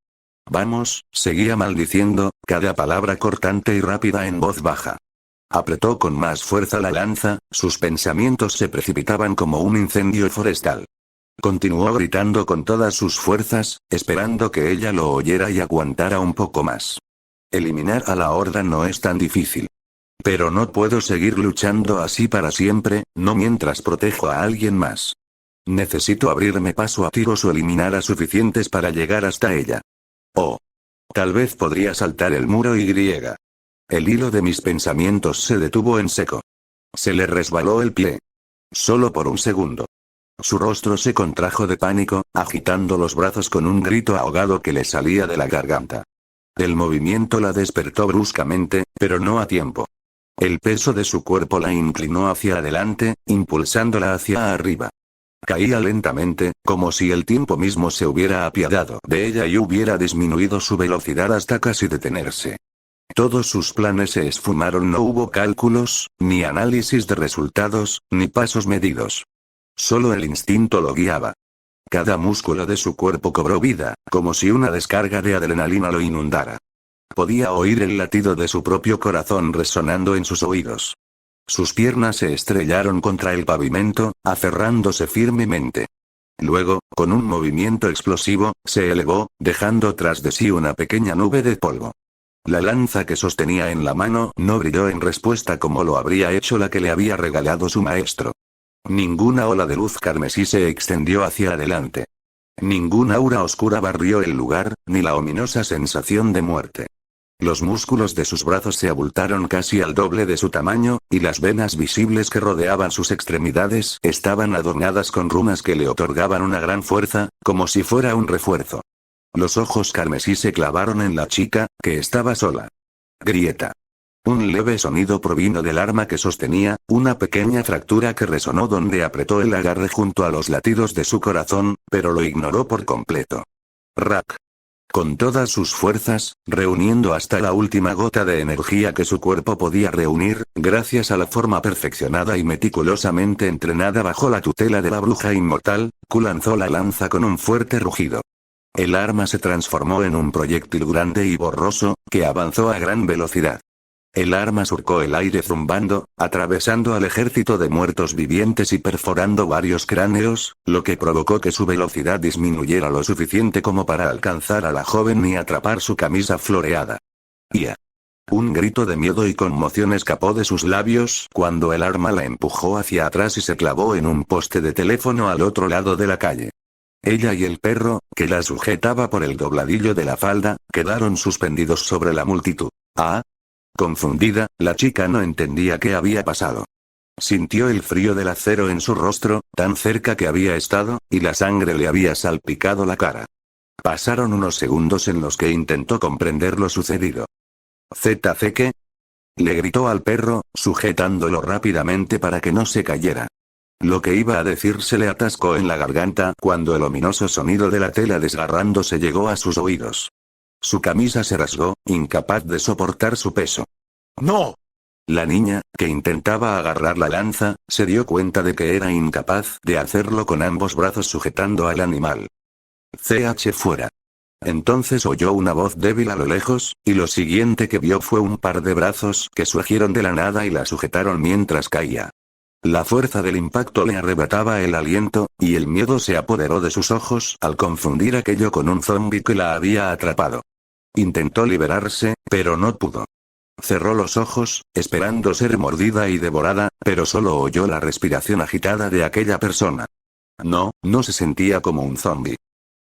Speaker 1: Vamos, seguía maldiciendo, cada palabra cortante y rápida en voz baja. Apretó con más fuerza la lanza, sus pensamientos se precipitaban como un incendio forestal. Continuó gritando con todas sus fuerzas, esperando que ella lo oyera y aguantara un poco más. Eliminar a la horda no es tan difícil. Pero no puedo seguir luchando así para siempre, no mientras protejo a alguien más. Necesito abrirme paso a tiros o eliminar a suficientes para llegar hasta ella. Oh. Tal vez podría saltar el muro y griega. El hilo de mis pensamientos se detuvo en seco. Se le resbaló el pie. Solo por un segundo. Su rostro se contrajo de pánico, agitando los brazos con un grito ahogado que le salía de la garganta. El movimiento la despertó bruscamente, pero no a tiempo. El peso de su cuerpo la inclinó hacia adelante, impulsándola hacia arriba. Caía lentamente, como si el tiempo mismo se hubiera apiadado de ella y hubiera disminuido su velocidad hasta casi detenerse. Todos sus planes se esfumaron, no hubo cálculos, ni análisis de resultados, ni pasos medidos. Solo el instinto lo guiaba. Cada músculo de su cuerpo cobró vida, como si una descarga de adrenalina lo inundara. Podía oír el latido de su propio corazón resonando en sus oídos. Sus piernas se estrellaron contra el pavimento, aferrándose firmemente. Luego, con un movimiento explosivo, se elevó, dejando tras de sí una pequeña nube de polvo. La lanza que sostenía en la mano no brilló en respuesta como lo habría hecho la que le había regalado su maestro. Ninguna ola de luz carmesí se extendió hacia adelante. Ninguna aura oscura barrió el lugar, ni la ominosa sensación de muerte. Los músculos de sus brazos se abultaron casi al doble de su tamaño, y las venas visibles que rodeaban sus extremidades estaban adornadas con runas que le otorgaban una gran fuerza, como si fuera un refuerzo. Los ojos carmesí se clavaron en la chica, que estaba sola. Grieta. Un leve sonido provino del arma que sostenía, una pequeña fractura que resonó donde apretó el agarre junto a los latidos de su corazón, pero lo ignoró por completo. Rack. Con todas sus fuerzas, reuniendo hasta la última gota de energía que su cuerpo podía reunir, gracias a la forma perfeccionada y meticulosamente entrenada bajo la tutela de la bruja inmortal, Q lanzó la lanza con un fuerte rugido. El arma se transformó en un proyectil grande y borroso, que avanzó a gran velocidad. El arma surcó el aire zumbando, atravesando al ejército de muertos vivientes y perforando varios cráneos, lo que provocó que su velocidad disminuyera lo suficiente como para alcanzar a la joven y atrapar su camisa floreada. ¡Ya! Un grito de miedo y conmoción escapó de sus labios cuando el arma la empujó hacia atrás y se clavó en un poste de teléfono al otro lado de la calle. Ella y el perro, que la sujetaba por el dobladillo de la falda, quedaron suspendidos sobre la multitud. ¿Ah? Confundida, la chica no entendía qué había pasado. Sintió el frío del acero en su rostro, tan cerca que había estado, y la sangre le había salpicado la cara. Pasaron unos segundos en los que intentó comprender lo sucedido. ¿ZC qué? Le gritó al perro, sujetándolo rápidamente para que no se cayera. Lo que iba a decir se le atascó en la garganta cuando el ominoso sonido de la tela desgarrándose llegó a sus oídos. Su camisa se rasgó, incapaz de soportar su peso.
Speaker 2: ¡No!
Speaker 1: La niña, que intentaba agarrar la lanza, se dio cuenta de que era incapaz de hacerlo con ambos brazos sujetando al animal. CH fuera. Entonces oyó una voz débil a lo lejos, y lo siguiente que vio fue un par de brazos que surgieron de la nada y la sujetaron mientras caía. La fuerza del impacto le arrebataba el aliento, y el miedo se apoderó de sus ojos al confundir aquello con un zombi que la había atrapado. Intentó liberarse, pero no pudo. Cerró los ojos, esperando ser mordida y devorada, pero solo oyó la respiración agitada de aquella persona. No se sentía como un zombi.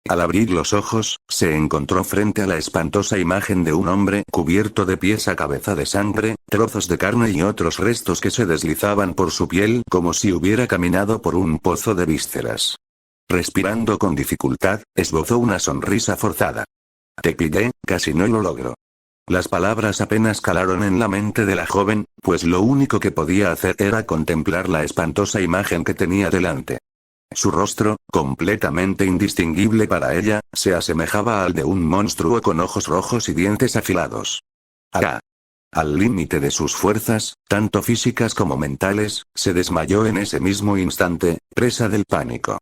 Speaker 1: Al abrir los ojos, se encontró frente a la espantosa imagen de un hombre cubierto de pies a cabeza de sangre, trozos de carne y otros restos que se deslizaban por su piel como si hubiera caminado por un pozo de vísceras. Respirando con dificultad, esbozó una sonrisa forzada. Te pillé, casi no lo logro. Las palabras apenas calaron en la mente de la joven, pues lo único que podía hacer era contemplar la espantosa imagen que tenía delante. Su rostro, completamente indistinguible para ella, se asemejaba al de un monstruo con ojos rojos y dientes afilados. Al límite de sus fuerzas, tanto físicas como mentales, se desmayó en ese mismo instante, presa del pánico.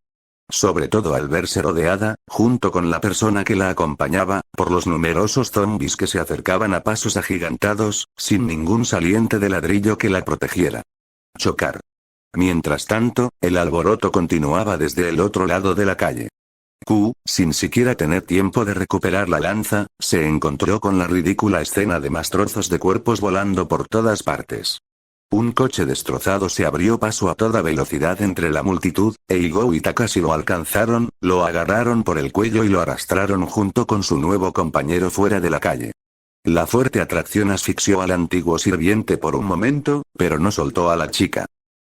Speaker 1: Sobre todo al verse rodeada, junto con la persona que la acompañaba, por los numerosos zombis que se acercaban a pasos agigantados, sin ningún saliente de ladrillo que la protegiera. Chocar. Mientras tanto, el alboroto continuaba desde el otro lado de la calle. Q, sin siquiera tener tiempo de recuperar la lanza, se encontró con la ridícula escena de más trozos de cuerpos volando por todas partes. Un coche destrozado se abrió paso a toda velocidad entre la multitud, e Igo y Takashi lo alcanzaron, lo agarraron por el cuello y lo arrastraron junto con su nuevo compañero fuera de la calle. La fuerte atracción asfixió al antiguo sirviente por un momento, pero no soltó a la chica.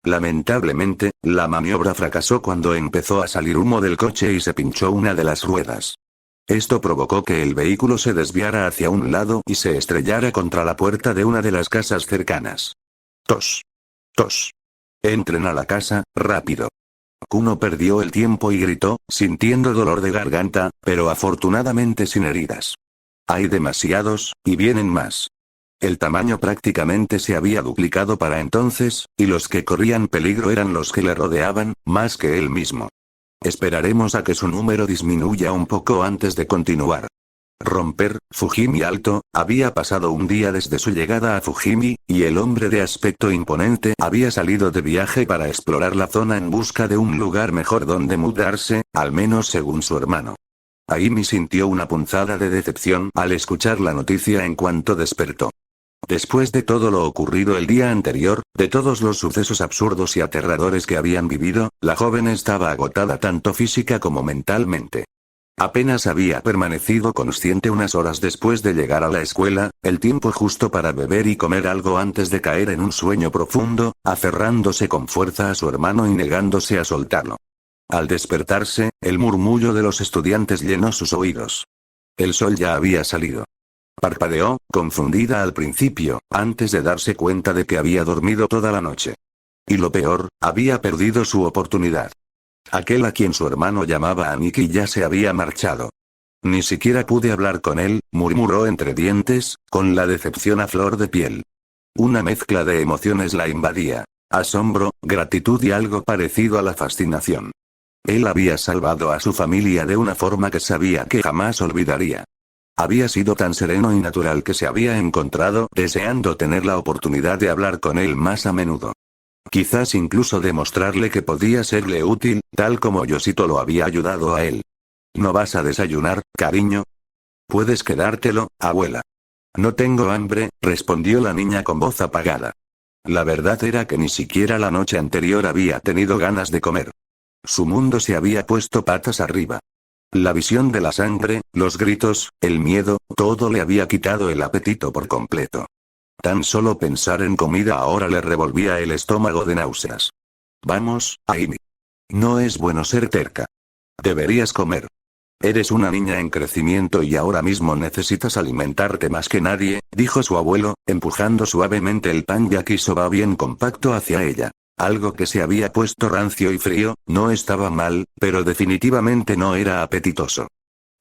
Speaker 1: Lamentablemente, la maniobra fracasó cuando empezó a salir humo del coche y se pinchó una de las ruedas. Esto provocó que el vehículo se desviara hacia un lado y se estrellara contra la puerta de una de las casas cercanas. Tos. Tos. Entren a la casa, rápido. Kuno perdió el tiempo y gritó, sintiendo dolor de garganta, pero afortunadamente sin heridas. Hay demasiados, y vienen más. El tamaño prácticamente se había duplicado para entonces, y los que corrían peligro eran los que le rodeaban, más que él mismo. Esperaremos a que su número disminuya un poco antes de continuar. Romper, Fujimi Alto, había pasado un día desde su llegada a Fujimi, y el hombre de aspecto imponente había salido de viaje para explorar la zona en busca de un lugar mejor donde mudarse, al menos según su hermano. Aimi sintió una punzada de decepción al escuchar la noticia en cuanto despertó. Después de todo lo ocurrido el día anterior, de todos los sucesos absurdos y aterradores que habían vivido, la joven estaba agotada tanto física como mentalmente. Apenas había permanecido consciente unas horas después de llegar a la escuela, el tiempo justo para beber y comer algo antes de caer en un sueño profundo, aferrándose con fuerza a su hermano y negándose a soltarlo. Al despertarse, el murmullo de los estudiantes llenó sus oídos. El sol ya había salido. Parpadeó, confundida al principio, antes de darse cuenta de que había dormido toda la noche. Y lo peor, había perdido su oportunidad. Aquel a quien su hermano llamaba Aniki ya se había marchado. Ni siquiera pude hablar con él, murmuró entre dientes, con la decepción a flor de piel. Una mezcla de emociones la invadía. Asombro, gratitud y algo parecido a la fascinación. Él había salvado a su familia de una forma que sabía que jamás olvidaría. Había sido tan sereno y natural que se había encontrado deseando tener la oportunidad de hablar con él más a menudo. Quizás incluso demostrarle que podía serle útil, tal como Yoshito lo había ayudado a él. ¿No vas a desayunar, cariño? Puedes quedártelo, abuela. No tengo hambre, respondió la niña con voz apagada. La verdad era que ni siquiera la noche anterior había tenido ganas de comer. Su mundo se había puesto patas arriba. La visión de la sangre, los gritos, el miedo, todo le había quitado el apetito por completo. Tan solo pensar en comida ahora le revolvía el estómago de náuseas. Vamos, Aimi. No es bueno ser terca. Deberías comer. Eres una niña en crecimiento y ahora mismo necesitas alimentarte más que nadie, dijo su abuelo, empujando suavemente el pan yakisoba bien compacto hacia ella. Algo que se había puesto rancio y frío, no estaba mal, pero definitivamente no era apetitoso.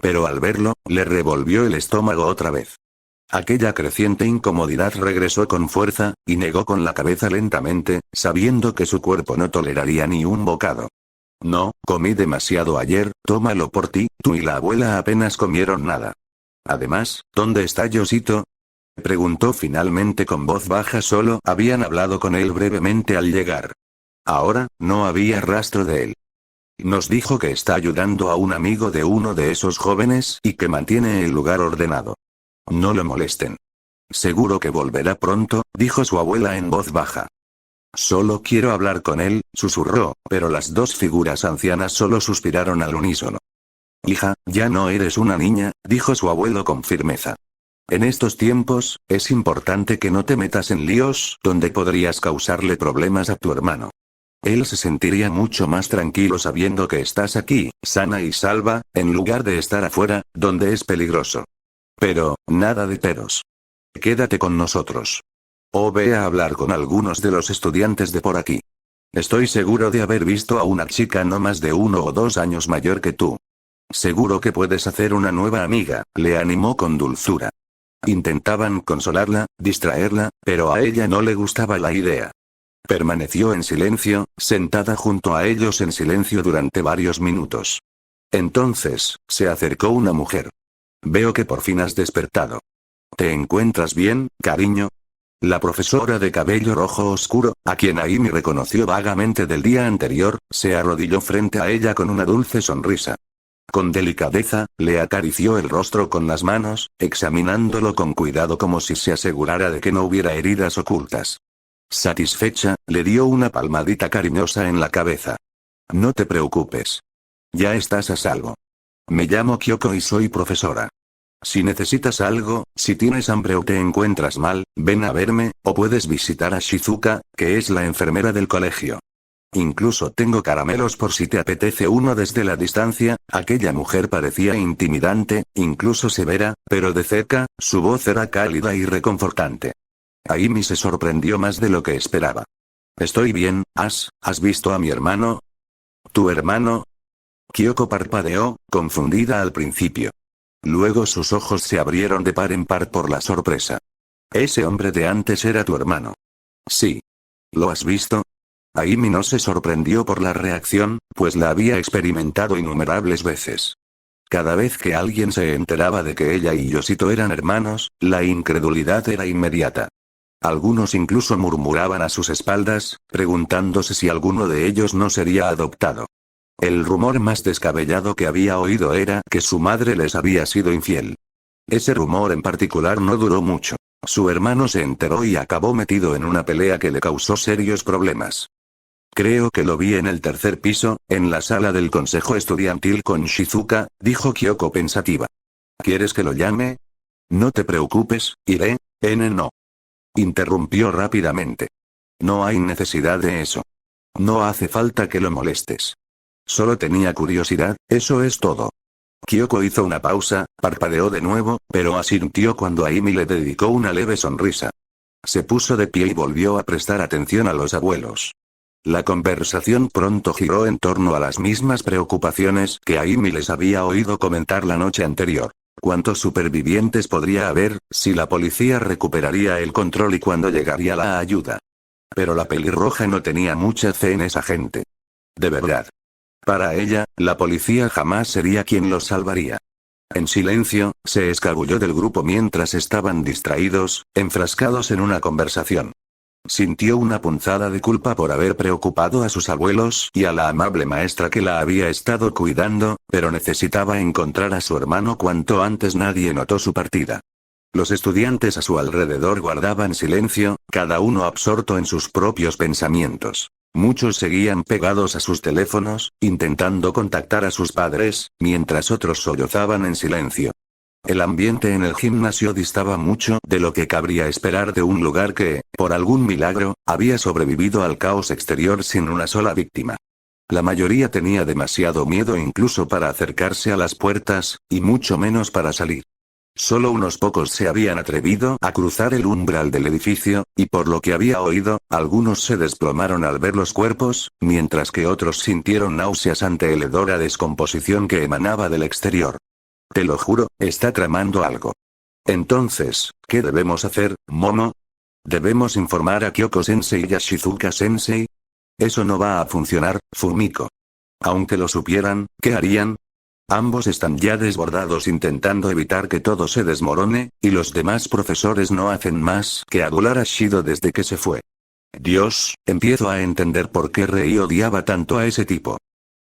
Speaker 1: Pero al verlo, le revolvió el estómago otra vez. Aquella creciente incomodidad regresó con fuerza, y negó con la cabeza lentamente, sabiendo que su cuerpo no toleraría ni un bocado. No, comí demasiado ayer, tómalo por ti, tú y la abuela apenas comieron nada. Además, ¿dónde está Yoshito? Preguntó finalmente con voz baja. Solo habían hablado con él brevemente al llegar. Ahora, no había rastro de él. Nos dijo que está ayudando a un amigo de uno de esos jóvenes y que mantiene el lugar ordenado. No lo molesten. Seguro que volverá pronto, dijo su abuela en voz baja. Solo quiero hablar con él, susurró, pero las dos figuras ancianas solo suspiraron al unísono. Hija, ya no eres una niña, dijo su abuelo con firmeza. En estos tiempos, es importante que no te metas en líos donde podrías causarle problemas a tu hermano. Él se sentiría mucho más tranquilo sabiendo que estás aquí, sana y salva, en lugar de estar afuera, donde es peligroso. Pero, nada de peros. Quédate con nosotros. O ve a hablar con algunos de los estudiantes de por aquí. Estoy seguro de haber visto a una chica no más de 1 o 2 años mayor que tú. Seguro que puedes hacer una nueva amiga, le animó con dulzura. Intentaban consolarla, distraerla, pero a ella no le gustaba la idea. Permaneció en silencio, sentada junto a ellos en silencio durante varios minutos. Entonces, se acercó una mujer. Veo que por fin has despertado. ¿Te encuentras bien, cariño? La profesora de cabello rojo oscuro, a quien Amy reconoció vagamente del día anterior, se arrodilló frente a ella con una dulce sonrisa. Con delicadeza, le acarició el rostro con las manos, examinándolo con cuidado como si se asegurara de que no hubiera heridas ocultas. Satisfecha, le dio una palmadita cariñosa en la cabeza. No te preocupes. Ya estás a salvo. Me llamo Kyoko y soy profesora. Si necesitas algo, si tienes hambre o te encuentras mal, ven a verme, o puedes visitar a Shizuka, que es la enfermera del colegio. Incluso tengo caramelos por si te apetece uno desde la distancia. Aquella mujer parecía intimidante, incluso severa, pero de cerca, su voz era cálida y reconfortante. Amy se sorprendió más de lo que esperaba. Estoy bien, ¿has visto a mi hermano? ¿Tu hermano? Kyoko parpadeó, confundida al principio. Luego sus ojos se abrieron de par en par por la sorpresa. Ese hombre de antes era tu hermano. Sí. ¿Lo has visto? Amy no se sorprendió por la reacción, pues la había experimentado innumerables veces. Cada vez que alguien se enteraba de que ella y Yoshito eran hermanos, la incredulidad era inmediata. Algunos incluso murmuraban a sus espaldas, preguntándose si alguno de ellos no sería adoptado. El rumor más descabellado que había oído era que su madre les había sido infiel. Ese rumor en particular no duró mucho. Su hermano se enteró y acabó metido en una pelea que le causó serios problemas. Creo que lo vi en el tercer piso, en la sala del consejo estudiantil con Shizuka, dijo Kyoko pensativa. ¿Quieres que lo llame? No te preocupes, iré, no. Interrumpió rápidamente. No hay necesidad de eso. No hace falta que lo molestes. Solo tenía curiosidad, eso es todo. Kyoko hizo una pausa, parpadeó de nuevo, pero asintió cuando Amy le dedicó una leve sonrisa. Se puso de pie y volvió a prestar atención a los abuelos. La conversación pronto giró en torno a las mismas preocupaciones que Amy les había oído comentar la noche anterior. ¿Cuántos supervivientes podría haber, si la policía recuperaría el control y cuándo llegaría la ayuda? Pero la pelirroja no tenía mucha fe en esa gente. De verdad. Para ella, la policía jamás sería quien los salvaría. En silencio, se escabulló del grupo mientras estaban distraídos, enfrascados en una conversación. Sintió una punzada de culpa por haber preocupado a sus abuelos y a la amable maestra que la había estado cuidando, pero necesitaba encontrar a su hermano cuanto antes. Nadie notó su partida. Los estudiantes a su alrededor guardaban silencio, cada uno absorto en sus propios pensamientos. Muchos seguían pegados a sus teléfonos, intentando contactar a sus padres, mientras otros sollozaban en silencio. El ambiente en el gimnasio distaba mucho de lo que cabría esperar de un lugar que, por algún milagro, había sobrevivido al caos exterior sin una sola víctima. La mayoría tenía demasiado miedo incluso para acercarse a las puertas, y mucho menos para salir. Solo unos pocos se habían atrevido a cruzar el umbral del edificio, y por lo que había oído, algunos se desplomaron al ver los cuerpos, mientras que otros sintieron náuseas ante el hedor a descomposición que emanaba del exterior. Te lo juro, está tramando algo. Entonces, ¿qué debemos hacer, Momo? ¿Debemos informar a Kyoko-sensei y a Shizuka-sensei? Eso no va a funcionar, Fumiko. Aunque lo supieran, ¿qué harían? Ambos están ya desbordados intentando evitar que todo se desmorone, y los demás profesores no hacen más que adular a Shido desde que se fue. Dios, empiezo a entender por qué Rei odiaba tanto a ese tipo.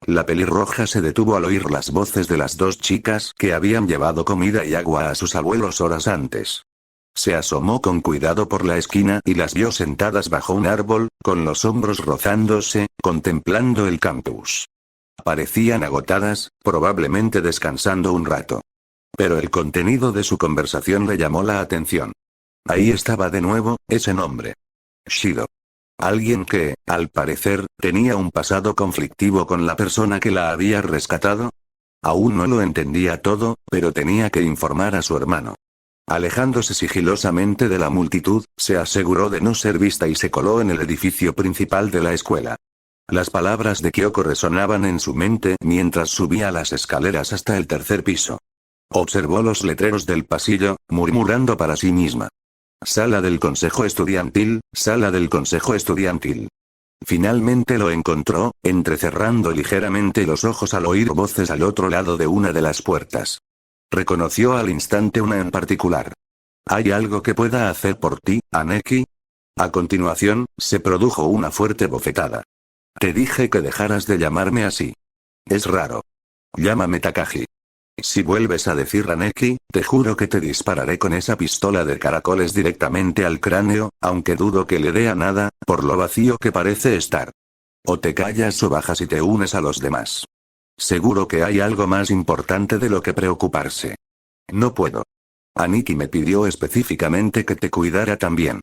Speaker 1: La pelirroja se detuvo al oír las voces de las dos chicas que habían llevado comida y agua a sus abuelos horas antes. Se asomó con cuidado por la esquina y las vio sentadas bajo un árbol, con los hombros rozándose, contemplando el campus. Parecían agotadas, probablemente descansando un rato. Pero el contenido de su conversación le llamó la atención. Ahí estaba de nuevo, ese nombre. Shido. Alguien que, al parecer, tenía un pasado conflictivo con la persona que la había rescatado. Aún no lo entendía todo, pero tenía que informar a su hermano. Alejándose sigilosamente de la multitud, se aseguró de no ser vista y se coló en el edificio principal de la escuela. Las palabras de Kyoko resonaban en su mente mientras subía las escaleras hasta el tercer piso. Observó los letreros del pasillo, murmurando para sí misma. Sala del consejo estudiantil, sala del consejo estudiantil. Finalmente lo encontró, entrecerrando ligeramente los ojos al oír voces al otro lado de una de las puertas. Reconoció al instante una en particular. ¿Hay algo que pueda hacer por ti, Aneki? A continuación, se produjo una fuerte bofetada. Te dije que dejaras de llamarme así. Es raro. Llámame Takagi. Si vuelves a decir Aneki, te juro que te dispararé con esa pistola de caracoles directamente al cráneo, aunque dudo que le dé a nada, por lo vacío que parece estar. O te callas o bajas y te unes a los demás. Seguro que hay algo más importante de lo que preocuparse. No puedo. Aniki me pidió específicamente que te cuidara también.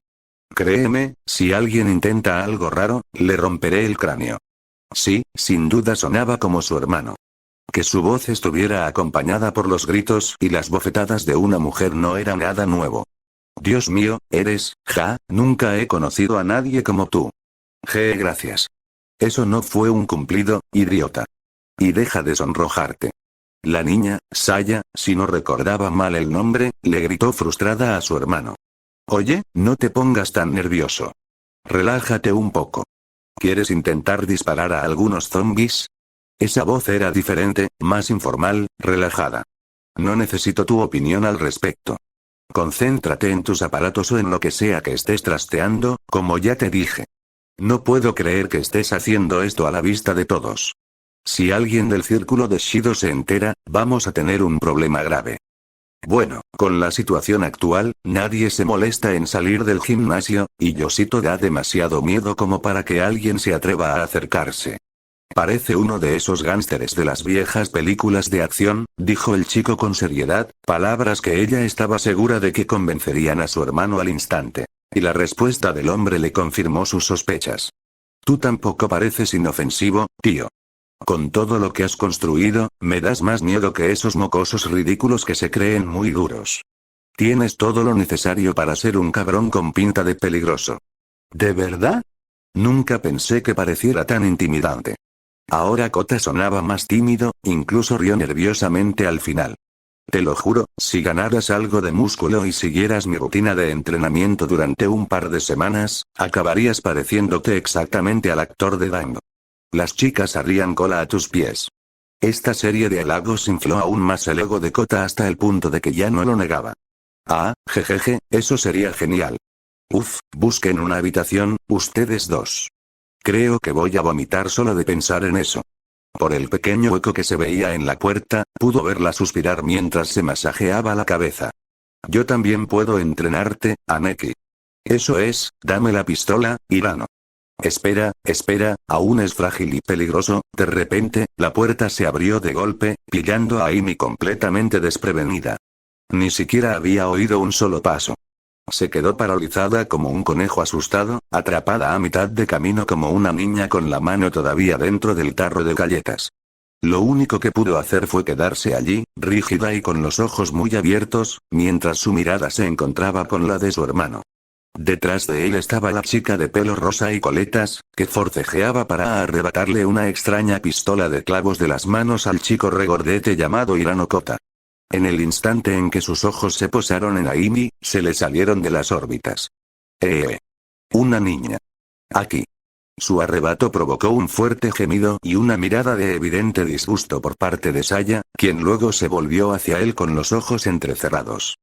Speaker 1: Créeme, si alguien intenta algo raro, le romperé el cráneo. Sí, sin duda sonaba como su hermano. Que su voz estuviera acompañada por los gritos y las bofetadas de una mujer no era nada nuevo. Dios mío, nunca he conocido a nadie como tú. Gracias. Eso no fue un cumplido, idiota. Y deja de sonrojarte. La niña, Saya, si no recordaba mal el nombre, le gritó frustrada a su hermano. Oye, no te pongas tan nervioso. Relájate un poco. ¿Quieres intentar disparar a algunos zombies? Esa voz era diferente, más informal, relajada. No necesito tu opinión al respecto. Concéntrate en tus aparatos o en lo que sea que estés trasteando, como ya te dije. No puedo creer que estés haciendo esto a la vista de todos. Si alguien del círculo de Shido se entera, vamos a tener un problema grave. Bueno, con la situación actual, nadie se molesta en salir del gimnasio, y Yoshito da demasiado miedo como para que alguien se atreva a acercarse. Parece uno de esos gánsteres de las viejas películas de acción, dijo el chico con seriedad, palabras que ella estaba segura de que convencerían a su hermano al instante. Y la respuesta del hombre le confirmó sus sospechas. Tú tampoco pareces inofensivo, tío. Con todo lo que has construido, me das más miedo que esos mocosos ridículos que se creen muy duros. Tienes todo lo necesario para ser un cabrón con pinta de peligroso. ¿De verdad? Nunca pensé que pareciera tan intimidante. Ahora Kota sonaba más tímido, incluso rió nerviosamente al final. Te lo juro, si ganaras algo de músculo y siguieras mi rutina de entrenamiento durante un par de semanas, acabarías pareciéndote exactamente al actor de Dango. Las chicas harían cola a tus pies. Esta serie de halagos infló aún más el ego de Kota hasta el punto de que ya no lo negaba. Ah, jejeje, eso sería genial. Busquen una habitación, ustedes dos. Creo que voy a vomitar solo de pensar en eso. Por el pequeño hueco que se veía en la puerta, pudo verla suspirar mientras se masajeaba la cabeza. Yo también puedo entrenarte, Aneki. Eso es, dame la pistola, Hirano. Espera, aún es frágil y peligroso. De repente, la puerta se abrió de golpe, pillando a Amy completamente desprevenida. Ni siquiera había oído un solo paso. Se quedó paralizada como un conejo asustado, atrapada a mitad de camino como una niña con la mano todavía dentro del tarro de galletas. Lo único que pudo hacer fue quedarse allí, rígida y con los ojos muy abiertos, mientras su mirada se encontraba con la de su hermano. Detrás de él estaba la chica de pelo rosa y coletas, que forcejeaba para arrebatarle una extraña pistola de clavos de las manos al chico regordete llamado Hirano Kota. En el instante en que sus ojos se posaron en Amy, se le salieron de las órbitas. Una niña. Aquí. Su arrebato provocó un fuerte gemido y una mirada de evidente disgusto por parte de Saya, quien luego se volvió hacia él con los ojos entrecerrados.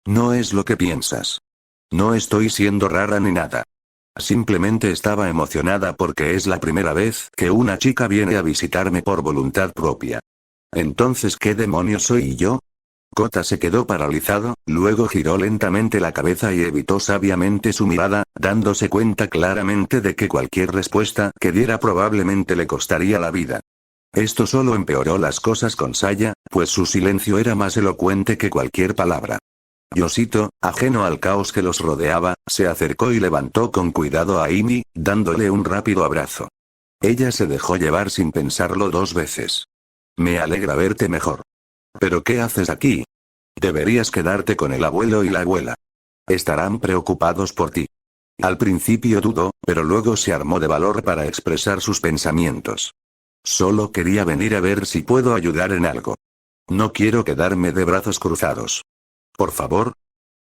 Speaker 1: No es lo que piensas. No estoy siendo rara ni nada. Simplemente estaba emocionada porque es la primera vez que una chica viene a visitarme por voluntad propia. Entonces, ¿qué demonios soy yo? Kota se quedó paralizado, luego giró lentamente la cabeza y evitó sabiamente su mirada, dándose cuenta claramente de que cualquier respuesta que diera probablemente le costaría la vida. Esto solo empeoró las cosas con Saya, pues su silencio era más elocuente que cualquier palabra. Yoshito, ajeno al caos que los rodeaba, se acercó y levantó con cuidado a Amy, dándole un rápido abrazo. Ella se dejó llevar sin pensarlo 2 veces. Me alegra verte mejor. ¿Pero qué haces aquí? Deberías quedarte con el abuelo y la abuela. Estarán preocupados por ti. Al principio dudó, pero luego se armó de valor para expresar sus pensamientos. Solo quería venir a ver si puedo ayudar en algo. No quiero quedarme de brazos cruzados. Por favor.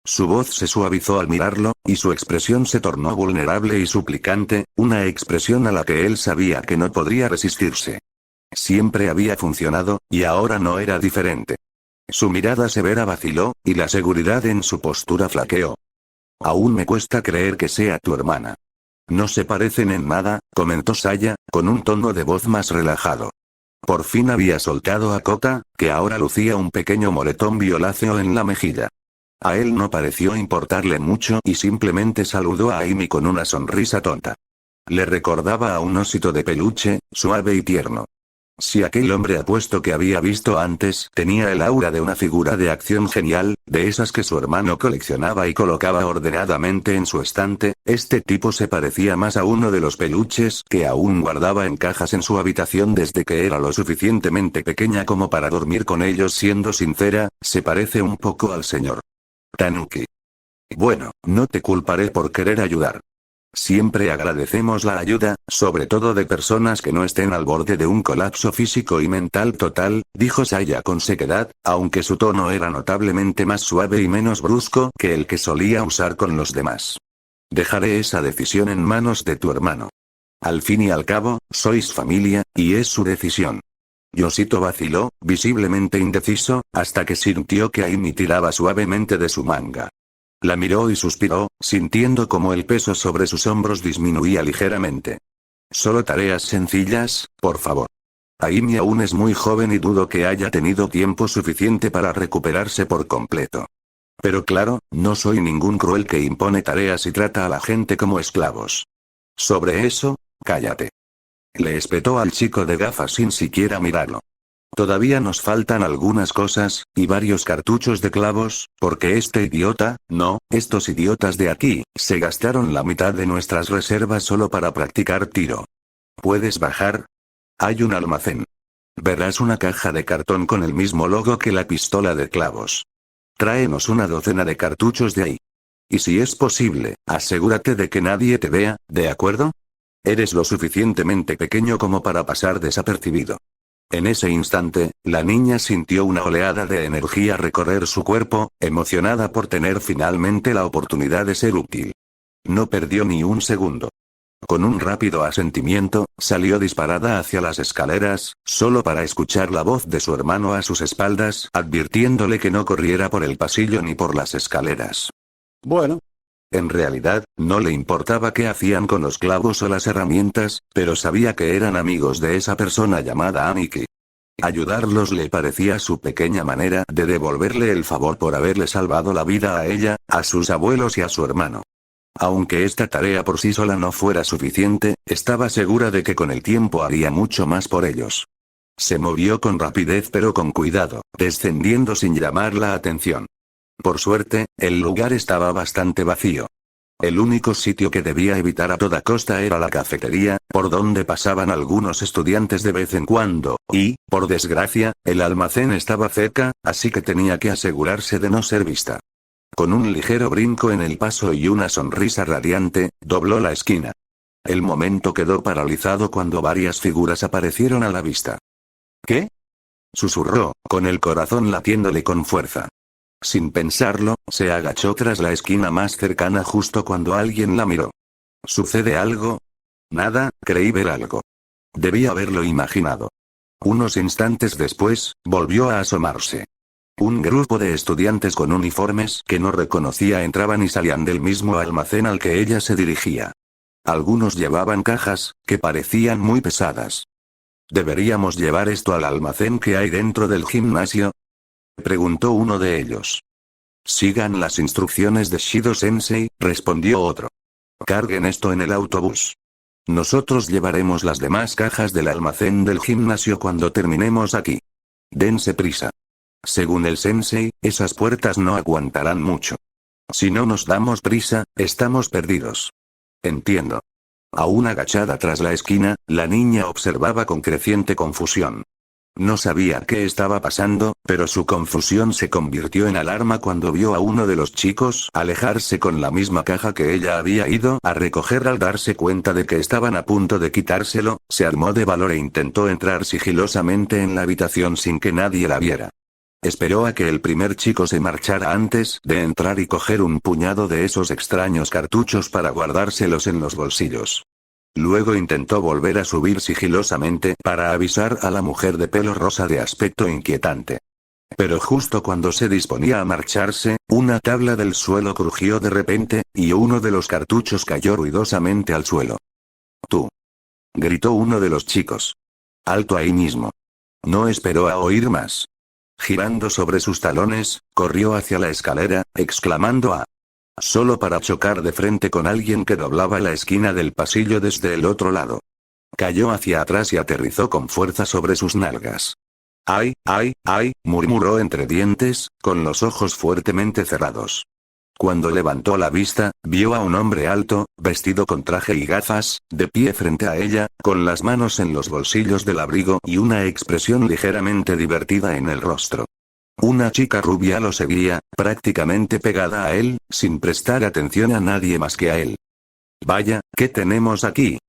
Speaker 1: Su voz se suavizó al mirarlo, y su expresión se tornó vulnerable y suplicante, una expresión a la que él sabía que no podría resistirse. Siempre había funcionado, y ahora no era diferente. Su mirada severa vaciló, y la seguridad en su postura flaqueó. Aún me cuesta creer que sea tu hermana. No se parecen en nada, comentó Saya, con un tono de voz más relajado. Por fin había soltado a Kota, que ahora lucía un pequeño moretón violáceo en la mejilla. A él no pareció importarle mucho y simplemente saludó a Amy con una sonrisa tonta. Le recordaba a un osito de peluche, suave y tierno. Si aquel hombre apuesto que había visto antes tenía el aura de una figura de acción genial, de esas que su hermano coleccionaba y colocaba ordenadamente en su estante, este tipo se parecía más a uno de los peluches que aún guardaba en cajas en su habitación desde que era lo suficientemente pequeña como para dormir con ellos. Siendo sincera, se parece un poco al señor Tanuki. Bueno, no te culparé por querer ayudar. Siempre agradecemos la ayuda, sobre todo de personas que no estén al borde de un colapso físico y mental total, dijo Saya con sequedad, aunque su tono era notablemente más suave y menos brusco que el que solía usar con los demás. Dejaré esa decisión en manos de tu hermano. Al fin y al cabo, sois familia, y es su decisión. Yoshito vaciló, visiblemente indeciso, hasta que sintió que Amy tiraba suavemente de su manga. La miró y suspiró, sintiendo como el peso sobre sus hombros disminuía ligeramente. Solo tareas sencillas, por favor. Amy aún es muy joven y dudo que haya tenido tiempo suficiente para recuperarse por completo. Pero claro, no soy ningún cruel que impone tareas y trata a la gente como esclavos. Sobre eso, cállate. Le espetó al chico de gafas sin siquiera mirarlo. Todavía nos faltan algunas cosas, y varios cartuchos de clavos, porque estos idiotas de aquí, se gastaron la mitad de nuestras reservas solo para practicar tiro. ¿Puedes bajar? Hay un almacén. Verás una caja de cartón con el mismo logo que la pistola de clavos. Tráenos una docena de cartuchos de ahí. Y si es posible, asegúrate de que nadie te vea, ¿de acuerdo? Eres lo suficientemente pequeño como para pasar desapercibido. En ese instante, la niña sintió una oleada de energía recorrer su cuerpo, emocionada por tener finalmente la oportunidad de ser útil. No perdió ni un segundo. Con un rápido asentimiento, salió disparada hacia las escaleras, solo para escuchar la voz de su hermano a sus espaldas, advirtiéndole que no corriera por el pasillo ni por las escaleras. Bueno. En realidad, no le importaba qué hacían con los clavos o las herramientas, pero sabía que eran amigos de esa persona llamada Aniki. Ayudarlos le parecía su pequeña manera de devolverle el favor por haberle salvado la vida a ella, a sus abuelos y a su hermano. Aunque esta tarea por sí sola no fuera suficiente, estaba segura de que con el tiempo haría mucho más por ellos. Se movió con rapidez pero con cuidado, descendiendo sin llamar la atención. Por suerte, el lugar estaba bastante vacío. El único sitio que debía evitar a toda costa era la cafetería, por donde pasaban algunos estudiantes de vez en cuando, y, por desgracia, el almacén estaba cerca, así que tenía que asegurarse de no ser vista. Con un ligero brinco en el paso y una sonrisa radiante, dobló la esquina. El momento quedó paralizado cuando varias figuras aparecieron a la vista. ¿Qué? Susurró, con el corazón latiéndole con fuerza. Sin pensarlo, se agachó tras la esquina más cercana justo cuando alguien la miró. ¿Sucede algo? Nada, creí ver algo. Debí haberlo imaginado. Unos instantes después, volvió a asomarse. Un grupo de estudiantes con uniformes que no reconocía entraban y salían del mismo almacén al que ella se dirigía. Algunos llevaban cajas, que parecían muy pesadas. ¿Deberíamos llevar esto al almacén que hay dentro del gimnasio?, preguntó uno de ellos. Sigan las instrucciones de Shido-sensei, respondió otro. Carguen esto en el autobús. Nosotros llevaremos las demás cajas del almacén del gimnasio cuando terminemos aquí. Dense prisa. Según el sensei, esas puertas no aguantarán mucho. Si no nos damos prisa, estamos perdidos. Entiendo. Aún agachada tras la esquina, la niña observaba con creciente confusión. No sabía qué estaba pasando, pero su confusión se convirtió en alarma cuando vio a uno de los chicos alejarse con la misma caja que ella había ido a recoger. Al darse cuenta de que estaban a punto de quitárselo, se armó de valor e intentó entrar sigilosamente en la habitación sin que nadie la viera. Esperó a que el primer chico se marchara antes de entrar y coger un puñado de esos extraños cartuchos para guardárselos en los bolsillos. Luego intentó volver a subir sigilosamente para avisar a la mujer de pelo rosa de aspecto inquietante. Pero justo cuando se disponía a marcharse, una tabla del suelo crujió de repente, y uno de los cartuchos cayó ruidosamente al suelo. «¡Tú!», gritó uno de los chicos. «Alto ahí mismo». No esperó a oír más. Girando sobre sus talones, corrió hacia la escalera, exclamando «¡Ah!», solo para chocar de frente con alguien que doblaba la esquina del pasillo desde el otro lado. Cayó hacia atrás y aterrizó con fuerza sobre sus nalgas. «¡Ay, ay, ay!», murmuró entre dientes, con los ojos fuertemente cerrados. Cuando levantó la vista, vio a un hombre alto, vestido con traje y gafas, de pie frente a ella, con las manos en los bolsillos del abrigo y una expresión ligeramente divertida en el rostro. Una chica rubia lo seguía, prácticamente pegada a él, sin prestar atención a nadie más que a él. «Vaya, ¿qué tenemos aquí?»,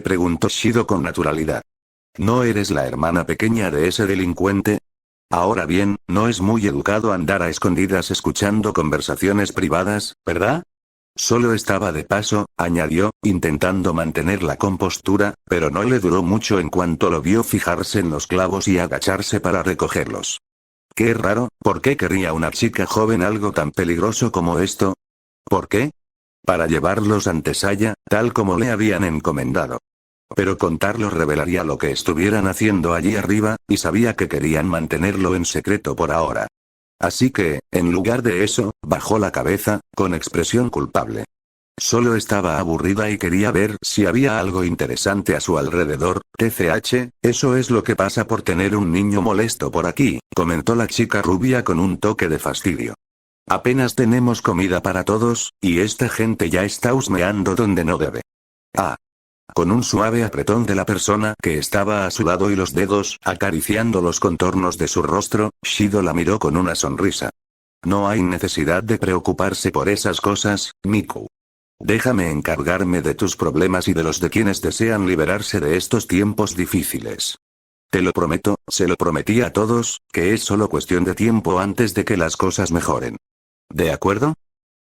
Speaker 1: preguntó Shido con naturalidad. «¿No eres la hermana pequeña de ese delincuente? Ahora bien, no es muy educado andar a escondidas escuchando conversaciones privadas, ¿verdad?». «Solo estaba de paso», añadió, intentando mantener la compostura, pero no le duró mucho en cuanto lo vio fijarse en los clavos y agacharse para recogerlos. «Qué raro, ¿por qué querría una chica joven algo tan peligroso como esto?». «¿Por qué?». «Para llevarlos ante Saya, tal como le habían encomendado». Pero contarlo revelaría lo que estuvieran haciendo allí arriba, y sabía que querían mantenerlo en secreto por ahora. Así que, en lugar de eso, bajó la cabeza, con expresión culpable. Solo estaba aburrida y quería ver si había algo interesante a su alrededor. «TCH, eso es lo que pasa por tener un niño molesto por aquí», comentó la chica rubia con un toque de fastidio. «Apenas tenemos comida para todos, y esta gente ya está husmeando donde no debe». «Ah». Con un suave apretón de la persona que estaba a su lado y los dedos acariciando los contornos de su rostro, Shido la miró con una sonrisa. «No hay necesidad de preocuparse por esas cosas, Miku. Déjame encargarme de tus problemas y de los de quienes desean liberarse de estos tiempos difíciles. Te lo prometo», se lo prometí a todos, «que es solo cuestión de tiempo antes de que las cosas mejoren». «¿De acuerdo?».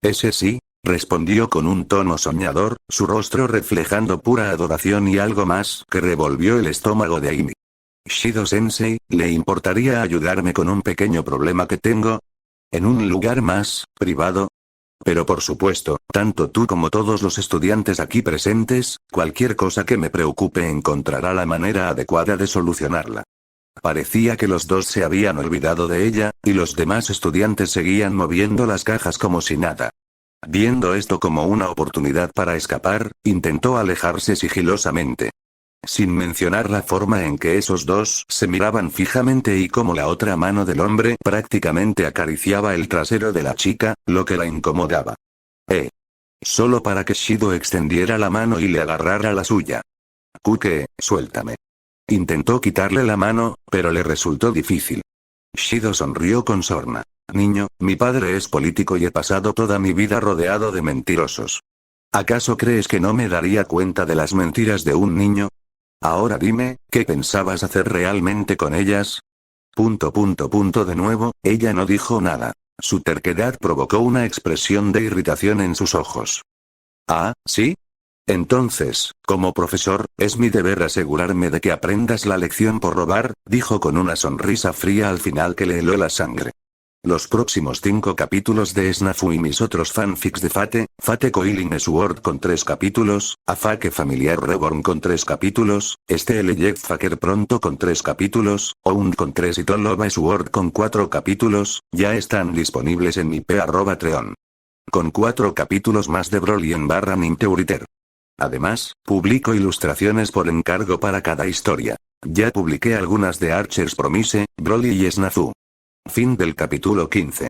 Speaker 1: «Ese sí», respondió con un tono soñador, su rostro reflejando pura adoración y algo más que revolvió el estómago de Aimi. «Shido-sensei, ¿le importaría ayudarme con un pequeño problema que tengo? ¿En un lugar más privado?». «Pero por supuesto, tanto tú como todos los estudiantes aquí presentes, cualquier cosa que me preocupe encontrará la manera adecuada de solucionarla». Parecía que los dos se habían olvidado de ella, y los demás estudiantes seguían moviendo las cajas como si nada. Viendo esto como una oportunidad para escapar, intentó alejarse sigilosamente. Sin mencionar la forma en que esos dos se miraban fijamente y cómo la otra mano del hombre prácticamente acariciaba el trasero de la chica, lo que la incomodaba. Solo para que Shido extendiera la mano y le agarrara la suya. «Kuke, suéltame». Intentó quitarle la mano, pero le resultó difícil. Shido sonrió con sorna. «Niño, mi padre es político y he pasado toda mi vida rodeado de mentirosos. ¿Acaso crees que no me daría cuenta de las mentiras de un niño? Ahora dime, ¿qué pensabas hacer realmente con ellas?». De nuevo, ella no dijo nada. Su terquedad provocó una expresión de irritación en sus ojos. «¿Ah, sí? Entonces, como profesor, es mi deber asegurarme de que aprendas la lección por robar», dijo con una sonrisa fría al final que le heló la sangre. Los próximos 5 capítulos de Snafu y mis otros fanfics de Fate Coiling Sword con 3 capítulos, Afake Familiar Reborn con 3 capítulos, Steel Jetfaker pronto con 3 capítulos, Ound con 3 y Tolova Sword con 4 capítulos, ya están disponibles en mi p@treon. Con 4 capítulos más de Broly en /Ninteuriter. Además, publico ilustraciones por encargo para cada historia. Ya publiqué algunas de Archer's Promise, Broly y Snafu. Fin del capítulo 15.